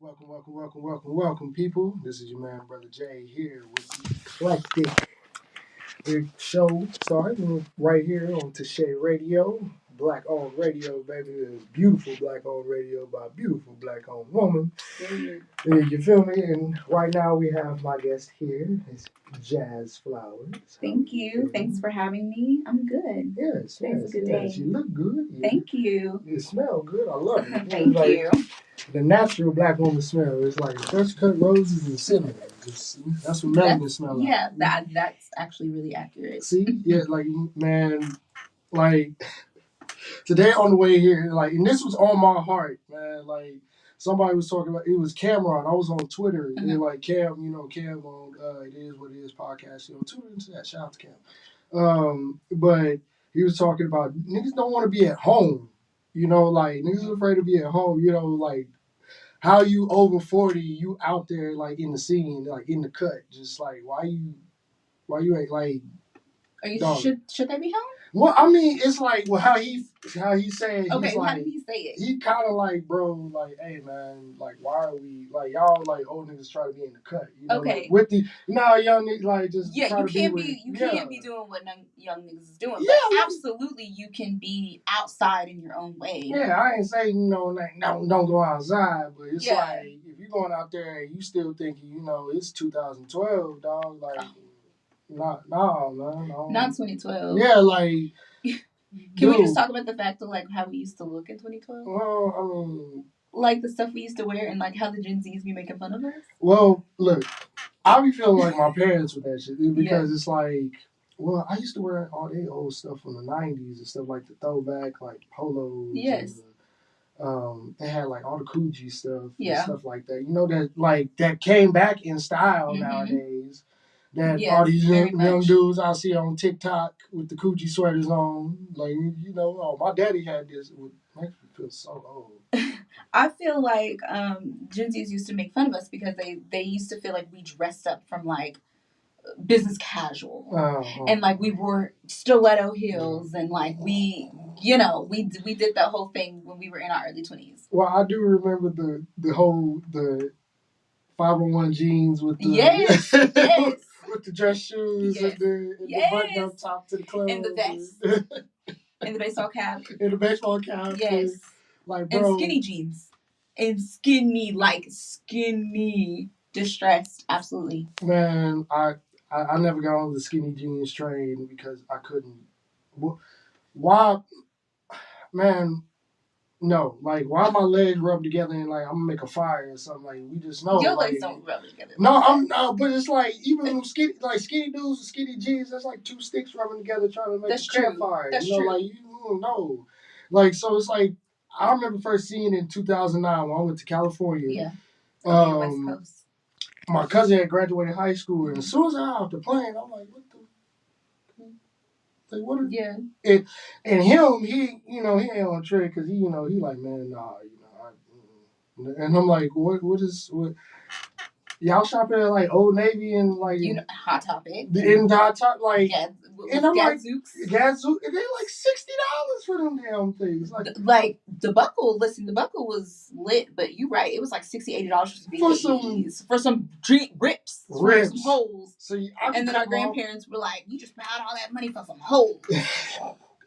Welcome, people. This is your man, Brotha Jaa, here with Eclectik. The show starting right here on Tashay Radio, Black owned radio, baby. It's beautiful Black owned radio by a beautiful Black owned woman. You feel me? And right now we have my guest here. It's Jas Flowers. Thank you. Thanks for having me. I'm good. Yes, Today's a good day. You look good. Thank you. You smell good. I love it. Thank you. The natural Black woman smell is like fresh cut roses and cinnamon. That's what melanin smell like. Yeah, that's actually really accurate. See, yeah, like man, like today on the way here, like, and this was on my heart, man. Like somebody was talking about it was Cameron. I was on Twitter and like Cam on It Is What It Is podcast. Tune into that. Shout out to Cam. But he was talking about niggas don't want to be at home. Like niggas are afraid to be at home. Like how you over 40, you out there like in the scene, like in the cut, just like why you ain't like. Are you should they be home? Well, I mean, it's like how he said. Okay, he's like, how did he say it? He kind of like, bro, like, hey man, like, why are we like y'all like old niggas try to be in the cut? Okay, like, with the young niggas like just you can't be doing what young niggas is doing. Yeah, but absolutely, you can be outside in your own way. Yeah, I ain't saying like don't go outside, but it's like if you're going out there and you still thinking it's 2012, dog, like. No, man. No. Not 2012. Yeah, like. Can we just talk about the fact of like how we used to look in 2012? Well, I mean, like the stuff we used to wear and like how the Gen Zs be making fun of us. Well, look, I be feeling like my parents with that shit because it's like, well, I used to wear all the old stuff from the '90s and stuff like the throwback, like polos. Yes. And, they had like all the Coogee stuff and stuff like that. That like that came back in style nowadays. That all these young dudes I see on TikTok with the Coogee sweaters on, like oh, my daddy had this. It makes me feel so old. I feel like Gen Zs used to make fun of us because they used to feel like we dressed up from like business casual and like we wore stiletto heels and like we did that whole thing when we were in our early 20s. Well, I do remember the 501 jeans with the yes. with the dress shoes and the button up top to the clothes and the vest and the baseball cap and the baseball cap. Yes, like bro. And skinny jeans and skinny distressed. Absolutely, man. I never got on the skinny jeans train because I couldn't. Why, man? No, like why my legs rub together and like I'm gonna make a fire or something, like we just know your legs don't rub together. No, but it's like even skinny dudes with skinny jeans, that's like two sticks rubbing together trying to make a campfire. That's true. Like you don't know. Like so it's like I remember first seeing it in 2009 when I went to California. Yeah. West Coast. My cousin had graduated high school and as soon as I got off the plane, I'm like, what the like, what? And him, he ain't on trick because he like, man, nah, and I'm like, what y'all shopping at like Old Navy and like Hot Topic, in Hot Topic, like, and I'm Gadzooks, and they like $60 for them damn things, like the buckle. Listen, the buckle was lit, but you right, it was like $60-$80 for some rips, some holes. So and then our grandparents were like, "You just paid all that money for some holes."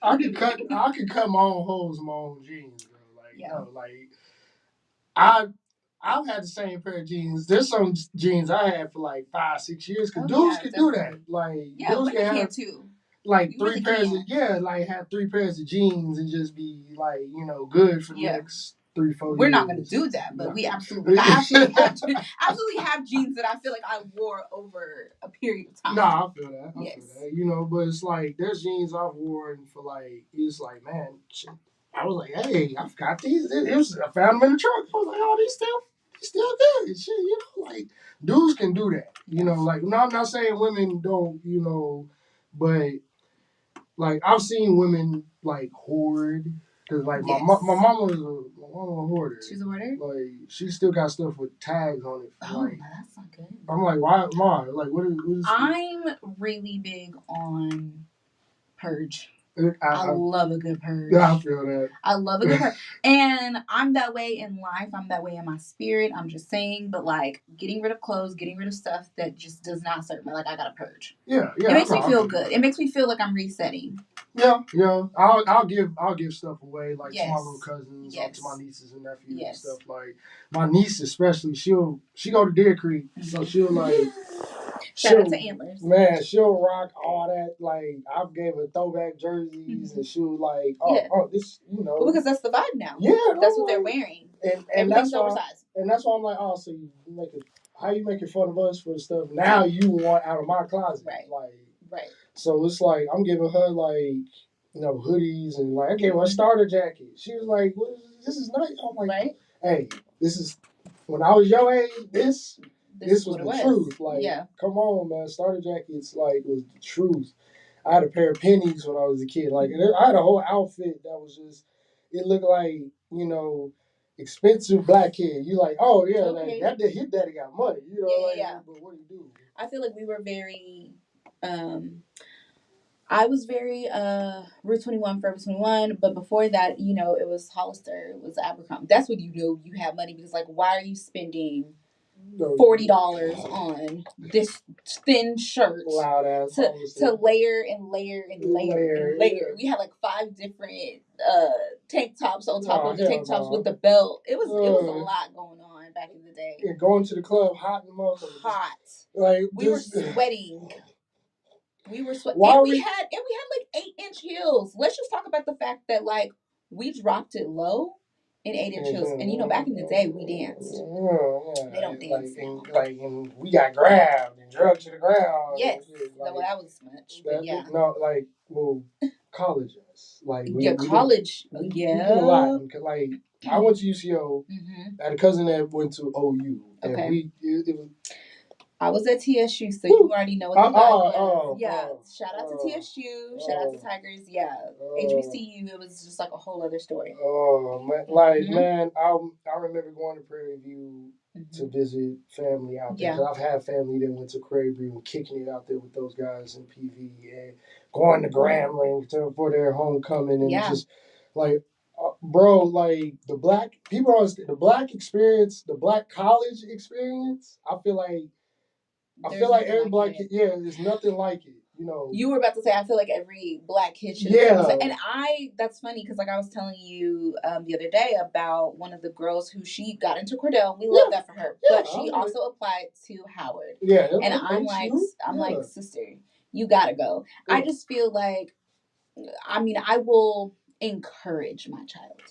I could cut my own holes in my own jeans, bro. I've had the same pair of jeans. There's some jeans I had for like 5-6 years because dudes can do that. Like dudes can too. Like you three pairs have 3 pairs of jeans and just be like, good for the next 3-4 years. We're not gonna do that, but we absolutely have jeans that I feel like I wore over a period of time. Nah, I feel that. I feel that. But it's like there's jeans I've worn for like it's like, man, shit. I was like, hey, I've got these. I found them in the truck. I was like, oh, these still good. Shit, like dudes can do that. Like no, I'm not saying women don't, but like I've seen women like hoard because like my mama was a hoarder. She's a hoarder. Like she still got stuff with tags on it. Like, that's not good. I'm like, why? Like, what is? I'm really big on purge. I love a good purge. I feel that. I love a good purge. And I'm that way in life. I'm that way in my spirit. I'm just saying, but like getting rid of clothes, getting rid of stuff that just does not serve me. Like I gotta purge. Yeah. It makes me feel good. It makes me feel like I'm resetting. Yeah. I'll give stuff away like to my little cousins, to my nieces and nephews and stuff. Like my niece especially, she go to Deer Creek, so she'll like. Shout out to Antlers. Man, she'll rock all that. Like I've gave her throwback jerseys, and she'll like, this, Well, because that's the vibe now. Yeah, that's what they're wearing. And everything's oversized. And that's why I'm like, so you how you making fun of us for the stuff now you want out of my closet, right? Right. So it's like I'm giving her like hoodies and like I gave her a starter jacket. She was like, this is nice. I'm like, hey, this is when I was your age. This was the truth. Like, come on, man. Starter jackets like was the truth. I had a pair of pennies when I was a kid. Like, I had a whole outfit that was just. It looked like expensive black kid. You like, oh yeah, like that his daddy got money. But what do you do? I feel like we were very. I was very Route 21, Forever 21, but before that, it was Hollister, it was Abercrombie. That's when you have money because like, why are you spending $40 on this thin shirt to layer and layer and layer and layer? We had like 5 different tank tops on top of the tank tops with the belt. It was a lot going on back in the day. Yeah, going to the club hot in the motherfucker. Hot. Like we were sweating. We were sweating. And we had like 8-inch heels. Let's just talk about the fact that like we dropped it low in 8-inch heels. And back in the day we danced. Yeah. They don't dance. And we got grabbed and drugged to the ground. Yes. That was much. But yeah. No, college. Like college. We did a lot. Like I went to UCO. I had a cousin that went to OU. Okay. And I was at TSU, so you already know what the vibe was. Shout out to TSU. Shout out to Tigers. Yeah. HBCU, it was just like a whole other story. Oh, man. Man, I remember going to Prairie View to visit family out there. Because I've had family that went to Prairie View and kicking it out there with those guys in PV and going to Grambling for their homecoming and just like, bro, like the black experience, the black college experience, I feel like every black kid, there's nothing like it. You were about to say, I feel like every black kid should. And that's funny because like I was telling you the other day about one of the girls who she got into Cordell. We love that for her, but she also applied to Howard. Yeah, and I'm like, sister, you gotta go. I just feel like, I will encourage my child.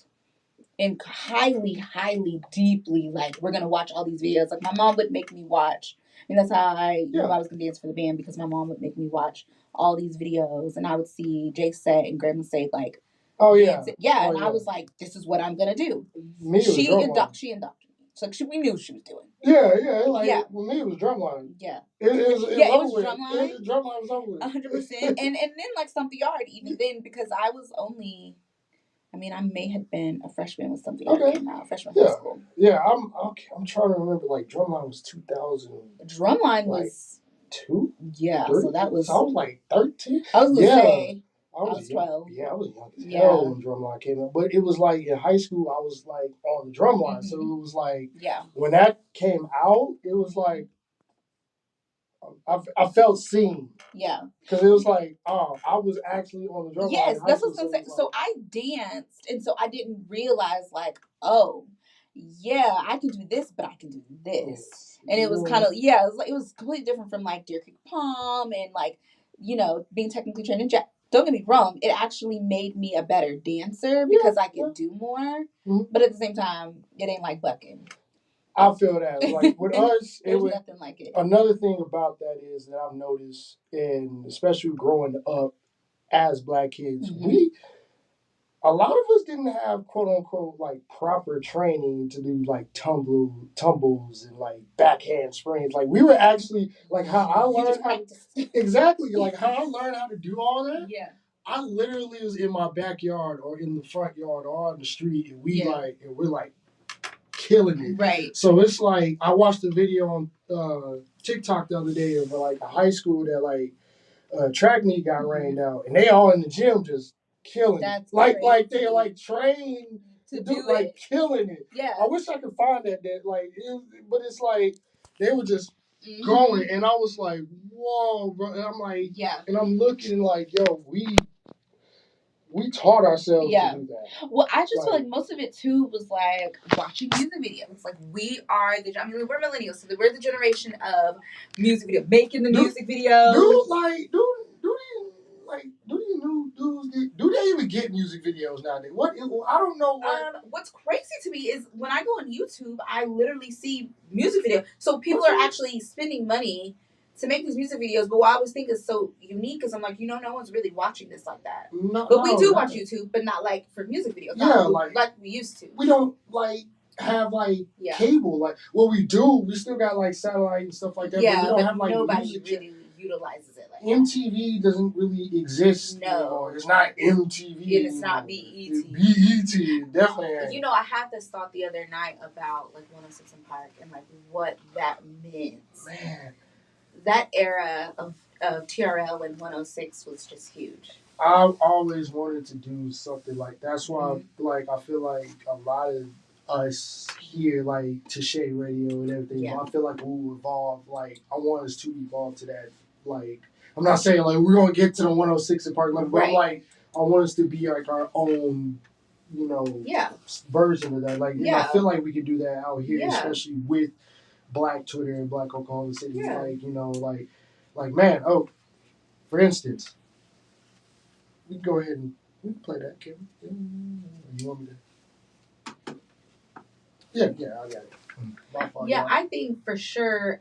And highly, highly, deeply, like we're gonna watch all these videos. Like my mom would make me watch. That's how I knew I was gonna dance for the band because my mom would make me watch all these videos, and I would see Jay Set and Grandma say like, dancing. And I was like, this is what I'm gonna do. She indoctrinated me. So we knew she was doing. For me it was drumline. It was drumline. It was drumline was over with. 100%. And then like Stomp the Yard even then because I was only. I may have been a freshman when something came out, freshman high school. Yeah, I'm trying to remember. Like Drumline was 2000. Drumline was 2. Yeah, 3? so that was. So I was like 13. I was gonna say. I was 12. Yeah, I was young as hell when Drumline came out. But it was like in high school, I was like on the Drumline, so it was like when that came out, it was like. I felt seen. Yeah. Because it was like, I was actually on the drum line. Yes, that's what I was going to say. So I danced, and so I didn't realize, like, I can do this, but I can do this. And it was kind of, it was completely different from, like, Deer Creek Palm and, like, being technically trained in jazz. Don't get me wrong, it actually made me a better dancer because I could do more. Mm-hmm. But at the same time, it ain't like bucking. I feel that. Like with us, it was nothing like it. Another thing about that is that I've noticed, and especially growing up as black kids, a lot of us didn't have quote unquote like proper training to do like tumbles and like backhand springs. Like we were actually like how I learned how I learned how to do all that. Yeah. I literally was in my backyard or in the front yard or on the street, and we're like killing it. Right. So it's like I watched a video on TikTok the other day of like a high school that like track meet got rained out, and they all in the gym just killing That's it. Like crazy. they like train to do like it. killing it. Yeah. I wish I could find that but it's like they were just going, and I was like, whoa, bro. And I'm like, Yeah. and I'm looking like, yo, we taught ourselves to do that. Well, I just feel like most of it too was like watching music videos. Like we're millennials, so we're the generation of music video, making the music videos. Do these new dudes do they even get music videos nowadays? I don't know what. What's crazy to me is when I go on YouTube, I literally see music videos. So people are actually spending money to make these music videos, but what I always think is so unique is I'm like, no one's really watching this like that. But we do watch YouTube, but not like for music videos. Yeah, like we used to. We don't have cable. Like what we do, we still got like satellite and stuff like that. Yeah, but we don't have like nobody really utilizes it. Like MTV doesn't really exist anymore. It's not MTV. And it's not BET. BET definitely ain't. I had this thought the other night about like 106 and Park and like what that meant. Man. That era of TRL and 106 was just huge. I've always wanted to do something like that. That's why I feel like a lot of us here, like Tashay Radio and everything, yeah. I feel like we will evolve. Like I want us to evolve to that. Like I'm not saying like we're gonna get to the 106 and Park level, but I'm like I want us to be like our own, version of that. Like I feel like we can do that out here, especially with Black Twitter and Black Oklahoma City. Like man, for instance, we can go ahead and we can play that, Kevin. You want me to? Yeah, I got it. My fault, yeah, I think for sure,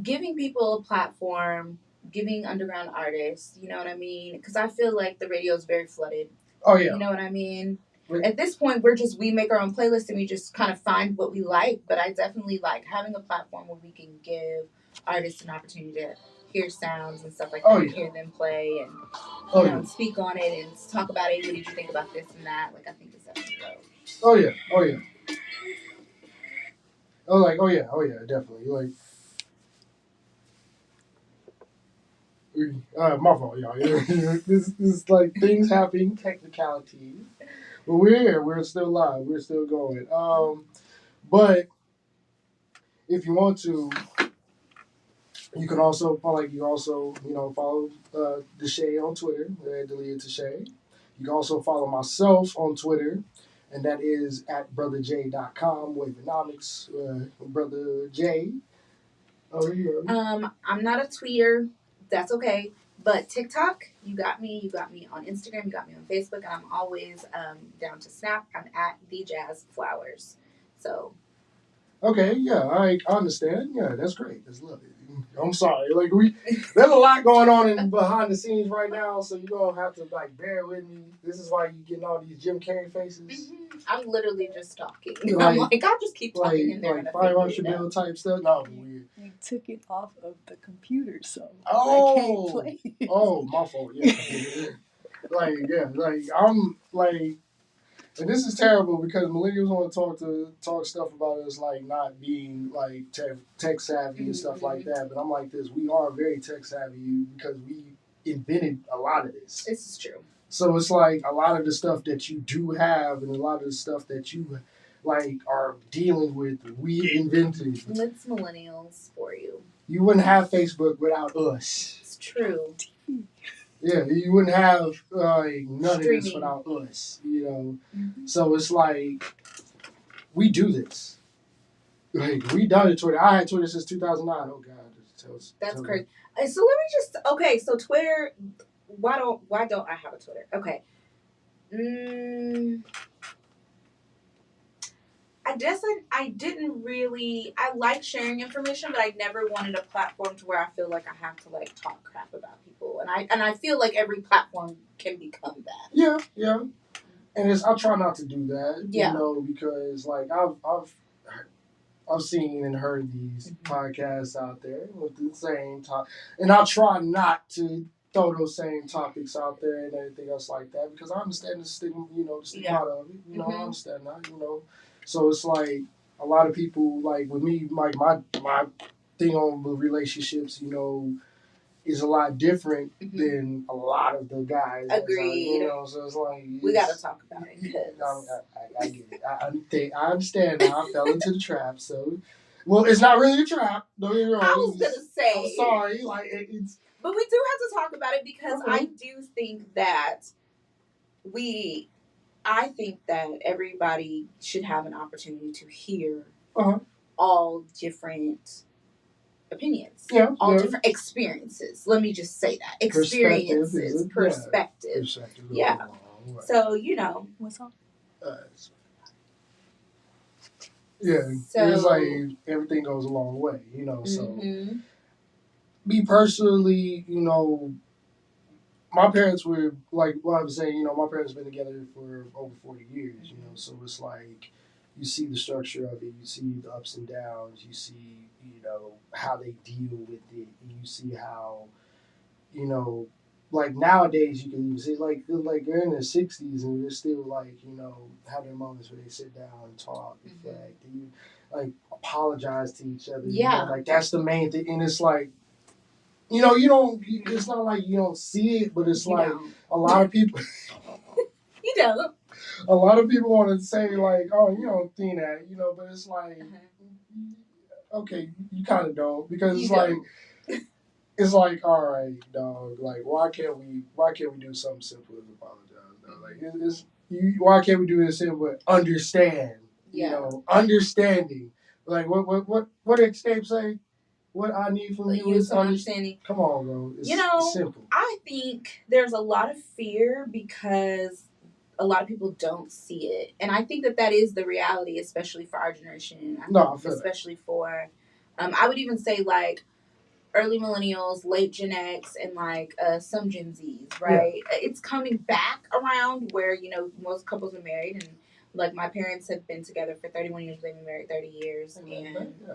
giving people a platform, giving underground artists, you know what I mean? Because I feel like the radio is very flooded. Oh yeah. You know what I mean? At this point, we make our own playlist and we just kind of find what we like. But I definitely like having a platform where we can give artists an opportunity to hear sounds and stuff like that, and hear them play and and speak on it and talk about it. What did you think about this and that? Like I think it's definitely dope. Oh yeah. Definitely. My fault, y'all. This is like things happening, technicalities. But we're here. We're still live. We're still going. But if you want to, you can also follow Deshay on Twitter. Deleted Deshay. You can also follow myself on Twitter, and that is at BrothaJaa.com. Wavenomics, Brotha Jaa. Oh, yeah. I'm not a tweeter. That's okay. But TikTok, you got me. You got me on Instagram. You got me on Facebook, and I'm always down to Snap. I'm at the Jas Flowers. So. Okay, yeah, I understand. Yeah, that's great. That's lovely. I'm sorry. There's a lot going on behind the scenes right now, so you're gonna have to bear with me. This is why you getting all these Jim Carrey faces. Mm-hmm. I'm literally just talking. I'm I'll just keep talking in there. Fire Marshal Bill type stuff. No, weird. You took it off of the computer, so I can't play it. Oh, my fault. Yeah. I'm and this is terrible because millennials want to talk stuff about us not being tech savvy and stuff like that. But I'm like this: we are very tech savvy because we invented a lot of this. This is true. So it's like a lot of the stuff that you do have and a lot of the stuff that you are dealing with, we invented. It's millennials for you. You wouldn't have Facebook without us. It's true. Yeah, you wouldn't have none of this without us, Mm-hmm. So it's we do this. We done it Twitter. I had Twitter since 2009. Oh God, that's crazy. So let me so Twitter. Why don't I have a Twitter? Okay. I didn't really. I like sharing information, but I never wanted a platform to where I feel like I have to talk crap about people, and I feel like every platform can become that. Yeah, and I try not to do that. Yeah. Because I've seen and heard these podcasts out there with the same topic, and I try not to throw those same topics out there and everything else like that because I understand the stigma, the stigma of it. I understand that, So it's a lot of people with me, my thing on with relationships, is a lot different than a lot of the guys. Agreed. So it's like we got to talk about it. I get it. I understand now. I fell into the trap. So, well, it's not really a trap. Don't get me wrong. I was gonna say. I'm sorry. It's. But we do have to talk about it because I do think that I think that everybody should have an opportunity to hear all different opinions, all different experiences. Let me just say that. Experiences, perspective. Yeah. So, What's up? Yeah. So, it's like everything goes a long way, so. Me personally, my parents were, like what I was saying, my parents have been together for over 40 years, so it's like you see the structure of it, you see the ups and downs, you see, how they deal with it, and you see how, like nowadays you can even see, like they're in their 60s and they're still like, have their moments where they sit down and talk, reflect, and like apologize to each other. Yeah. Like that's the main thing, and it's like, you don't. It's not like you don't see it, but it's like a lot of people. You don't. A lot of people want to say like, "Oh, you don't think that," but it's like, okay, you kind of don't, because it's like, all right, dog. Like, why can't we do something simple as apologize? Though? Like, why can't we do this simple? Understand. Understanding. Like, what Escape say? What I need from you is understanding. Come on, bro. It's simple. I think there's a lot of fear because a lot of people don't see it. And I think that is the reality, especially for our generation. Especially for, I would even say like early millennials, late Gen X, and like some Gen Zs, right? Yeah. It's coming back around where, most couples are married, and like my parents have been together for 31 years. They've been married 30 years. And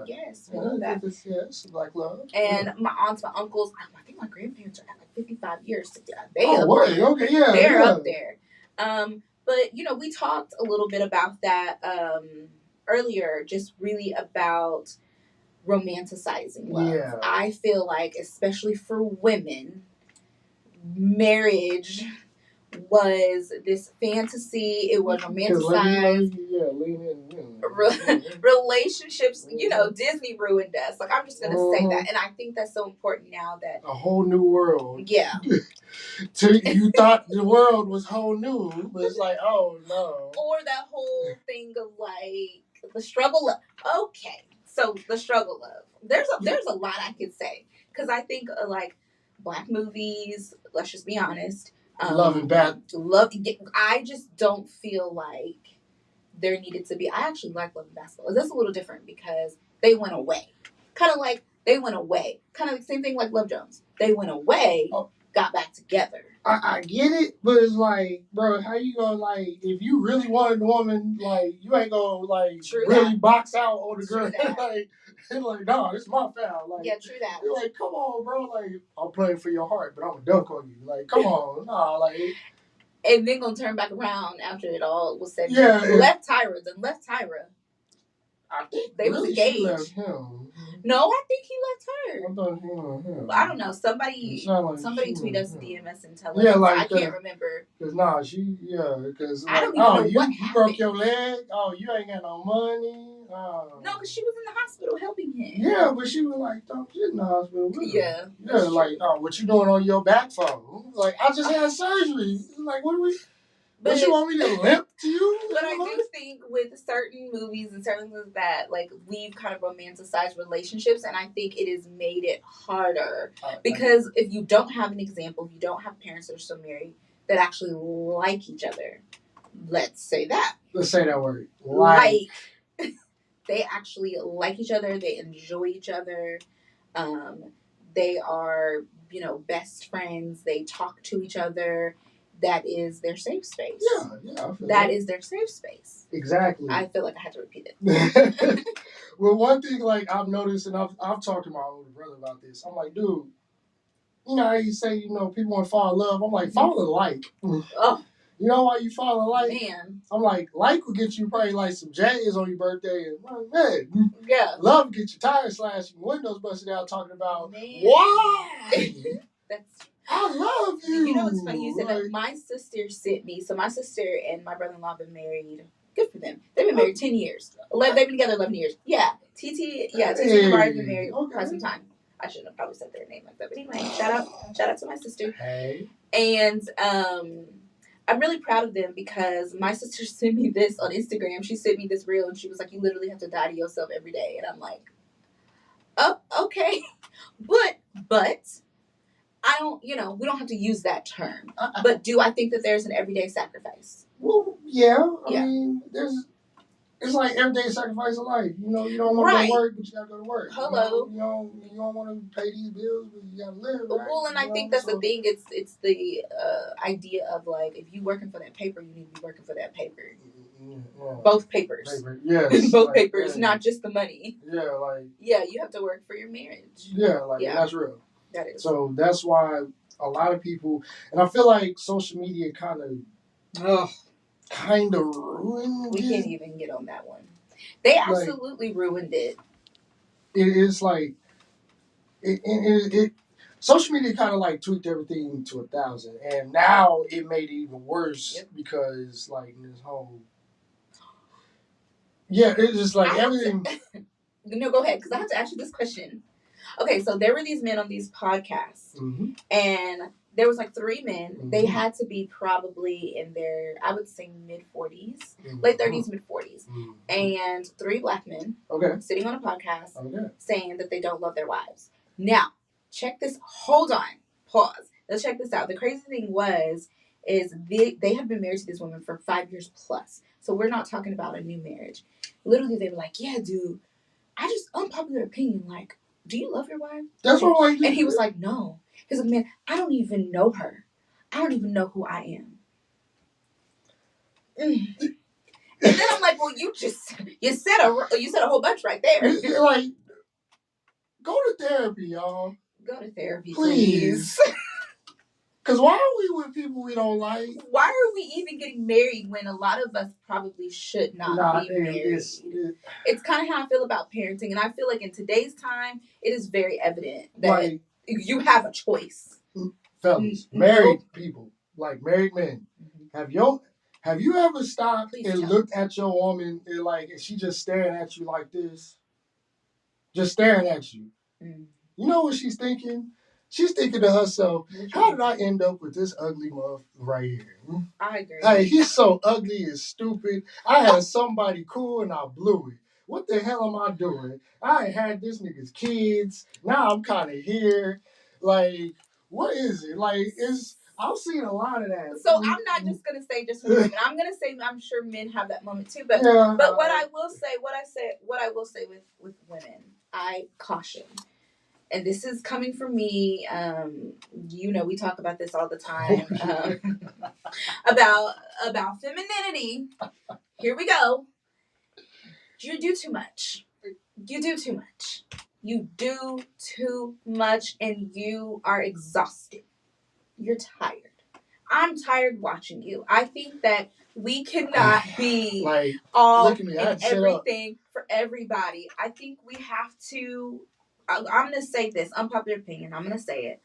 yes, we love that. Yes, black love. And my aunts, my uncles, I think my grandparents are at like 55 years. They're up there. But, we talked a little bit about that earlier, just really about romanticizing love. Yeah. I feel like, especially for women, marriage was this fantasy. It was romanticized. Relationships, Disney ruined us. Like, I'm just going to say that. And I think that's so important now that... A whole new world. Yeah. You thought the world was whole new, but it's like, oh, no. Or that whole thing of, like, the struggle of... Okay. So, the struggle of... There's a lot I could say. Because I think, like, black movies, let's just be honest... Love and bad. I just don't feel like there needed to be... I actually like Love and Basketball. That's a little different because they went away. Kind of like they went away. Kind of the same thing like Love Jones. They went away, got back together. I get it, but it's like, bro, how you gonna, like, if you really wanted a woman, like, you ain't gonna, like, really box out on the girl. Like, nah, it's my foul. Like, yeah, true that. You're like, come on, bro. Like, I'm playing for your heart, but I'm gonna dunk on you. Like, come on. Nah, like. And then gonna turn back around after it all was said. Yeah. Left Tyra. I think they was engaged. She left him. No, I think he left her. I thought he left him. I don't know. Somebody tweet us the DMS and tell us. Yeah, like I can't remember. Because because I don't even know you happened. Broke your leg. Oh, you ain't got no money. No, because she was in the hospital helping him. Yeah, but she was like, don't get in the hospital with him. Yeah. Yeah, like, what you doing on your back for? Like, I just had surgery. Like, what do we... But you want me to limp to you? But I do think with certain movies and certain things that, like, we've kind of romanticized relationships, and I think it has made it harder. Because if you don't have an example, if you don't have parents that are still married that actually like each other, let's say that. Let's say that word. Like they actually like each other, they enjoy each other, they are, best friends, they talk to each other. That is their safe space. Yeah. That is their safe space. Exactly. I feel like I had to repeat it. Well, one thing, like, I've noticed, and I've talked to my older brother about this. I'm like, dude, how you say, people want to fall in love. I'm like, fall in like. Oh. You know why you follow like? Man. I'm like will get you probably like some J's on your birthday, and man, yeah, love get your tires slashed, and windows busted out, talking about why. That's. I love you. You know what's funny? You said that my sister sent me. So my sister and my brother-in-law have been married. Good for them. They've been married 10 years. They've been together 11 years. Yeah. TT and Bar have been married for quite some time. I shouldn't have probably said their name like that. But anyway, shout out to my sister. Hey. And I'm really proud of them because my sister sent me this on Instagram. She sent me this reel and she was like, you literally have to die to yourself every day. And I'm like, oh, okay. But I don't, we don't have to use that term. But do I think that there's an everyday sacrifice? Well, yeah. I mean, it's like everyday sacrifice of life. You don't want to go to work, but you got to go to work. Hello. You don't want to pay these bills, but you got to live, right? Well, and I think that's the thing. It's the idea of like, if you working for that paper, you need to be working for that paper. Yeah. Both papers. Yes. Both papers, not just the money. Yeah, you have to work for your marriage. Yeah, that's real. That is. So that's why a lot of people, and I feel like social media kind of ruined. We can't even get on that one. They absolutely ruined it. It is like it social media kind of like tweaked everything to 1,000, and now it made it even worse because like this whole. Yeah, it's just like everything. No, go ahead, because I have to ask you this question. Okay, so there were these men on these podcasts, and there was like 3 men. They had to be probably in their, I would say, mid-40s, late 30s, mid-40s, and 3 black men sitting on a podcast saying that they don't love their wives. Now, check this. Hold on. Pause. Let's check this out. The crazy thing is they have been married to this woman for 5 years plus. So we're not talking about a new marriage. Literally, they were like, yeah, dude, I just, unpopular opinion, like, do you love your wife? That's what I do. And he was like, no. He's like, man, I don't even know her. I don't even know who I am. And then I'm like, well, you said a whole bunch right there. Like, go to therapy, y'all. Go to therapy, please. Because why are we with people we don't like? Why are we even getting married when a lot of us probably should not be married? It's kind of how I feel about parenting. And I feel like in today's time, it is very evident that you have a choice. Fellas, married people, like married men, have you ever stopped and looked at your woman and she just staring at you like this? Just staring at you. You know what she's thinking? She's thinking to herself, how did I end up with this ugly muff right here? I agree. Hey, he's so ugly and stupid. I had somebody cool and I blew it. What the hell am I doing? I ain't had this nigga's kids. Now I'm kind of here. Like, what is it? Like, I've seen a lot of that. So I'm not just gonna say just for women. I'm gonna say I'm sure men have that moment too. But what I will say with women, I caution. And this is coming from me. We talk about this all the time. About femininity. Here we go. You do too much. You do too much. You do too much, and you are exhausted. You're tired. I'm tired watching you. I think that we cannot be all and everything for everybody. I think we have to. I'm going to say this, unpopular opinion. I'm going to say it.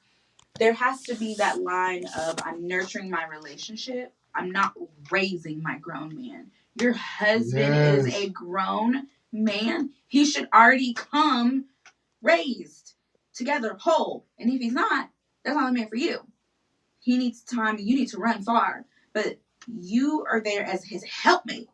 There has to be that line of I'm nurturing my relationship. I'm not raising my grown man. Your husband is a grown man. He should already come raised, together, whole. And if he's not, that's not a man for you. He needs time and you need to run far. But you are there as his helpmate.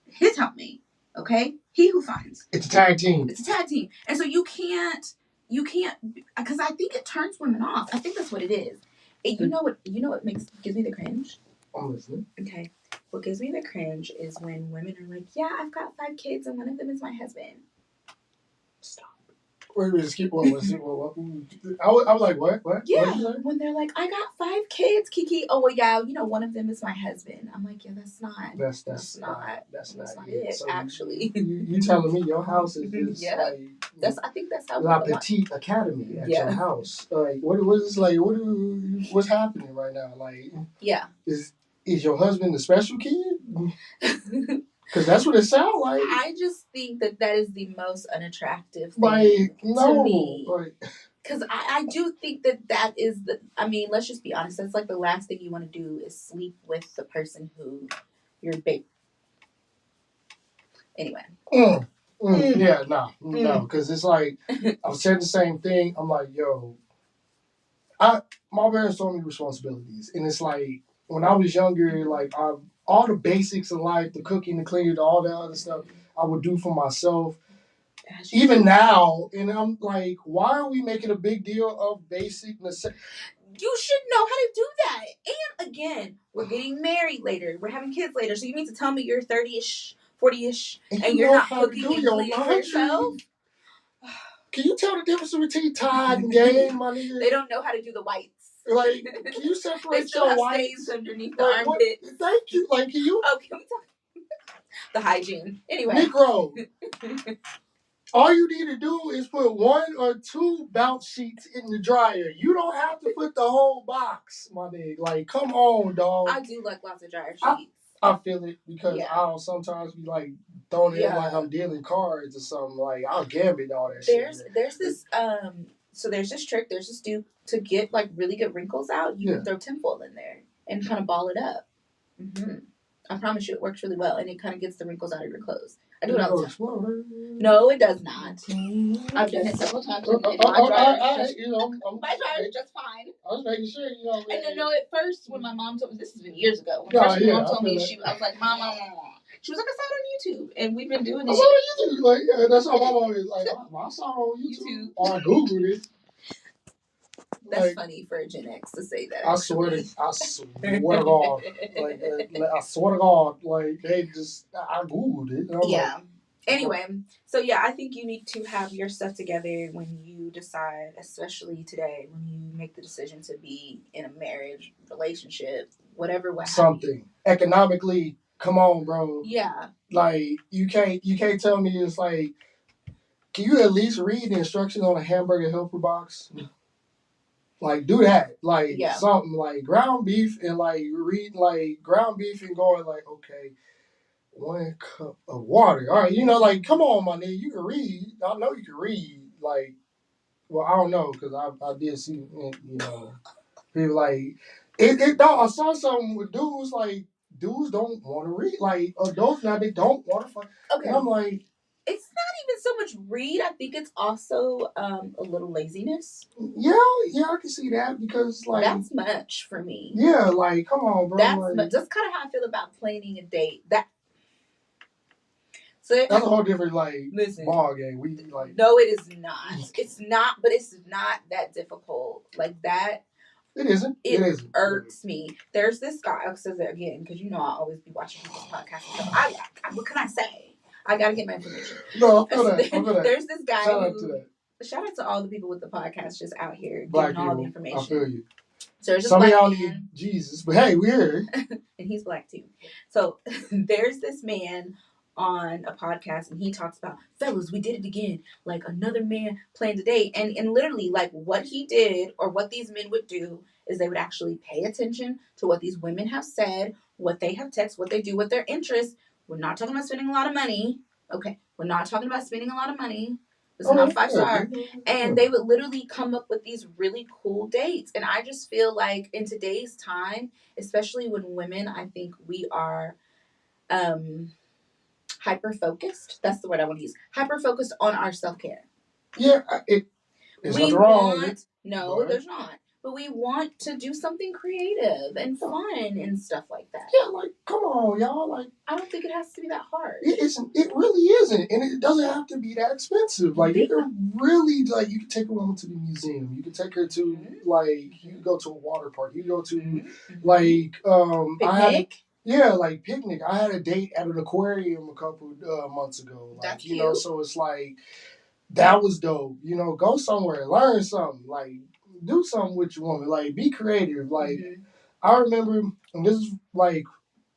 His helpmate. Okay? He who finds. It's a tag team. It's a tag team. And so you can't, because I think it turns women off. I think that's what it is. And you know what gives me the cringe? I'm listening. Okay. What gives me the cringe is when women are like, yeah, I've got 5 kids and one of them is my husband. Stop. Wait, just keep on. I was like, what? Yeah, what when they're like, I got 5 kids, Kiki. Oh, well, yeah, one of them is my husband. I'm like, yeah, that's not. That's not it. So actually, you telling me your house is just I think that's how. La Petite Academy at your house. Like, what is this like? What's happening right now? Like, yeah. Is is your husband the special kid? Because that's what it sounds like. I just think that is the most unattractive thing like, no, to me. Like, because I do think that is the. I mean, let's just be honest. That's like the last thing you want to do is sleep with the person who you're big. Anyway. Yeah, no, because it's like I've said the same thing. I'm like, yo, my parents told me responsibilities, and it's like when I was younger, like all the basics in life, the cooking, the cleaning, all that other stuff, I would do for myself. Even now, and I'm like, why are we making a big deal of basic necessities? You should know how to do that. And again, we're getting married later. We're having kids later. So you mean to tell me you're 30-ish, 40-ish, and you're not cooking and cleaning for yourself? Can you tell the difference between Tide and Game, my nigga? They don't know how to do the whites. Like, can you separate still your have whites? Stains underneath the armpits. Thank you. Like, can you? Oh, can we talk? The hygiene. Anyway. Negro. All you need to do is put 1 or 2 bounce sheets in the dryer. You don't have to put the whole box, my nigga. Like, come on, dog. I do like lots of dryer sheets. I feel it because I'll sometimes be like throwing it in like I'm dealing cards or something. Like, I'll gambit all that shit. There's this so there's this trick, there's this dupe to get like really good wrinkles out. You can throw tinfoil in there and kind of ball it up. Mm-hmm. I promise you, it works really well, and it kind of gets the wrinkles out of your clothes. I do it all the time. No, it does not. I've done it several times. My dryer is just fine. I was making sure, you know. And then, at first, when my mom told me, this has been years ago. When my mom told me, I was like, Mom. She was like, I saw it on YouTube, and we've been doing it. I saw it on YouTube. Like, yeah, that's how my mom is. Like, I saw it on YouTube. Or I Googled it. That's funny for a Gen X to say that. I swear to God. I swear to God, like, they just, I Googled it. Yeah. Like, anyway, so I think you need to have your stuff together when you decide, especially today, when you make the decision to be in a marriage, relationship, whatever. Something. Economically, come on, bro. Yeah. Like, you can't tell me it's like, can you at least read the instructions on a hamburger helper box? Like, do that. Like, something like ground beef and like read like ground beef and going like, okay, 1 cup of water. All right, you know, like, come on, my nigga, you can read. I know you can read. Like, well, I don't know because I did see, you know, people like it. I saw something with dudes like dudes don't want to read. Like adults now, they don't want to. Okay, and I'm like. It's not even so much read. I think it's also a little laziness. Yeah, I can see that because like that's much for me. Yeah, like come on, bro. That's kind of how I feel about planning a date. That's a whole different ball game. We like no, it is not. It's not, but it's not that difficult. Like that. It isn't. It isn't. Irks me. There's this guy. I'll say that again because I always be watching people's podcasts and stuff. What can I say? I gotta get my information. No, I feel that. There's this guy. Shout out to all the people with the podcast just out here Black giving all the information. I feel you. So there's some of y'all need Jesus, but hey, we're here. And he's black too. So there's this man on a podcast, and he talks about, fellas, we did it again. Like another man planned a date, and literally like what he did or what these men would do is they would actually pay attention to what these women have said, what they have texted, what they do, what their interests. We're not talking about spending a lot of money. Okay. We're not talking about spending a lot of money. It's not 5-star. And they would literally come up with these really cool dates. And I just feel like in today's time, especially when women, I think we are hyper-focused. That's the word I want to use. Hyper-focused on our self-care. Yeah. There's nothing wrong. No, there's not. But we want to do something creative and fun and stuff like that. Yeah, like, come on, y'all. Like, I don't think it has to be that hard. It isn't. It really isn't. And it doesn't have to be that expensive. Like, you can really, like, you can take a woman to the museum. You can take her to, like, you can go to a water park. You can go to, like, picnic? Like, picnic. I had a date at an aquarium a couple months ago. Like, that's you know, so it's like, that was dope. You know, go somewhere, learn something. Like, do something with your woman. Like, be creative. Like, I remember, and this is like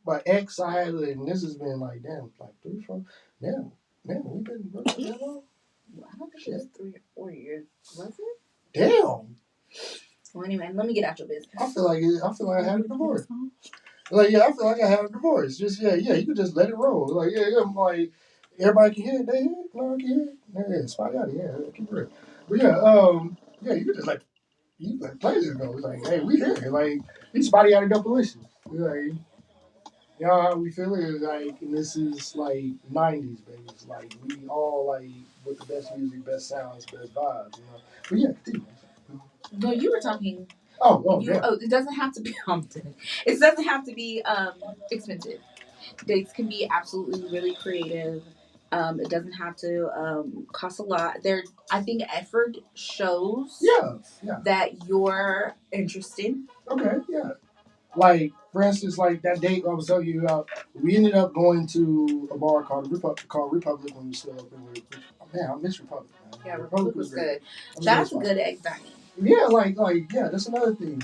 my ex I had, and this has been like, damn, like 3, 4, damn, we've been working that long? I don't think it was 3 or 4 years. Was it? Damn. Well, anyway, let me get out your business. I feel like I had a divorce. Like, yeah, I feel like I had a divorce. Just you can just let it roll. Like, I'm like everybody can hear it. They hear it. No, I can hear it. Yeah, spot out. Yeah, keep it real. But you can just like play this go. It's like, hey, we here. Like, these spotty out of double listen. Like, you know how we feel it? Like, and this is like '90s, baby. It's like we all like with the best music, best sounds, best vibes. But yeah, continue. No, you were talking. Yeah. Oh, it doesn't have to be It doesn't have to be expensive. Dates can be absolutely really creative. It doesn't have to cost a lot. I think effort shows that you're interested. Okay, yeah. Like, for instance, like that date I was telling you about, we ended up going to a bar called Republic when we were still up in. Oh, man, I miss Republic. Man. Yeah, Republic was good. That's a good egg dining. Yeah, yeah, that's another thing.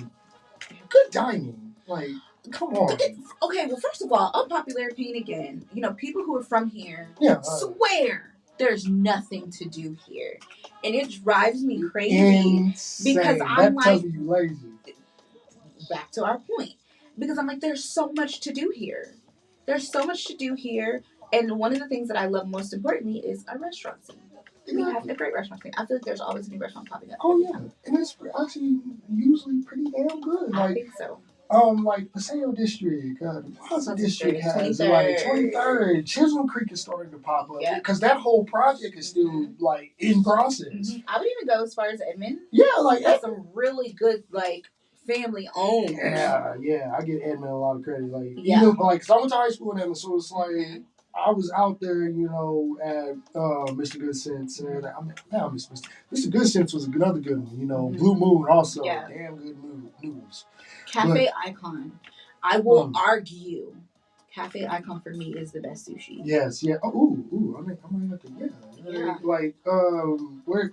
Good dining. Like, come on. Okay, well, first of all, unpopular opinion again. People who are from here swear there's nothing to do here, and it drives me crazy. Insane. Because I'm like, tells me you lazy. Back to our point, because I'm like, there's so much to do here. There's so much to do here, and one of the things that I love most importantly is our restaurant scene. We have a great restaurant scene. I feel like there's always a new restaurant popping up. Oh yeah, and it's actually usually pretty damn good. I think so. Like Paseo District, Plaza District has 23rd. Chisholm Creek is starting to pop up because that whole project is still like in process. Mm-hmm. I would even go as far as Edmond. Yeah, like that's some really good like family owned. Yeah, I give Edmond a lot of credit. Like even like, 'cause I went to high school in Edmond, so it's like I was out there, at Mr. Good Sense and everything. I mean, now Mr. Good Sense was another good one. Blue Moon also, damn good noodles. Cafe Icon. I will argue. Cafe Icon for me is the best sushi. Yes, yeah. Oh, ooh. I might have to. Yeah. Like, where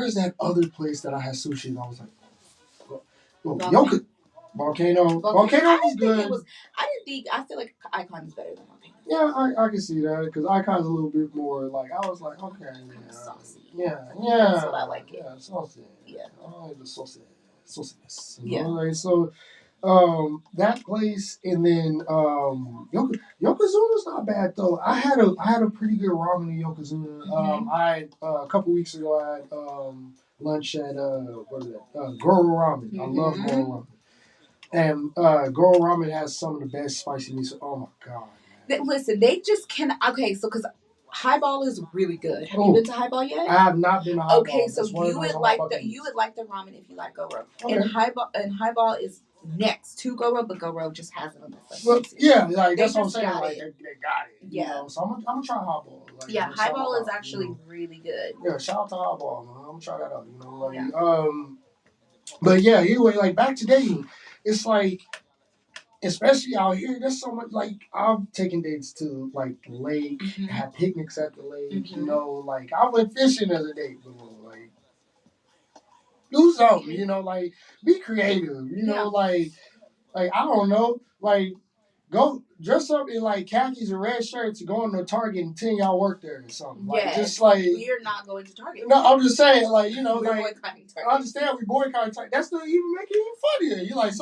is that other place that I had sushi and I was like, Volcano. Volcano was good. I feel like Icon is better than Volcano. Yeah, I can see that because Icon's a little bit more like, I was like, okay, saucy. Yeah. That's what I like it. Yeah, saucy. Yeah. I like the sauciness. Yeah. Like, so. That place, and then Yokozuna's not bad though. I had a pretty good ramen in Yokozuna. A couple weeks ago I had lunch at what is that? Goro Ramen. I love Goro Ramen, and Goro Ramen has some of the best spicy miso. Oh my god! Listen, they just can. Okay, so because Highball is really good. Have you been to Highball yet? I have not been to Highball. Okay, so you would like the ramen if you like Goro. Okay. And Highball is next to Goro, but Goro just has it on the side. Yeah, like that's what I'm saying. Like they got it. Yeah. So I'm gonna try Highball. Like, Highball is actually really good. Yeah, shout out to Highball, man. I'm gonna try that out. But yeah, anyway, like back to dating, it's like, especially out here, there's so much. Like, I've taken dates to like the lake, had picnics at the lake. Like I went fishing as a date before. Like, do something. Like be creative. Like I don't know. Like, go dress up in like khakis and red shirts and go into Target and 10 y'all work there or something. Like, just like we're not going to Target. No, I'm just saying, like, we're like I understand we boycotting Target. That's not even making it even funnier. You like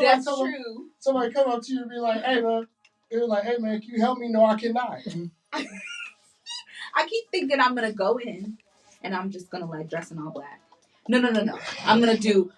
somebody come up to you and be like, hey man, can you help me? No, I cannot. I keep thinking I'm gonna go in and I'm just gonna like dress in all black. No. I'm gonna do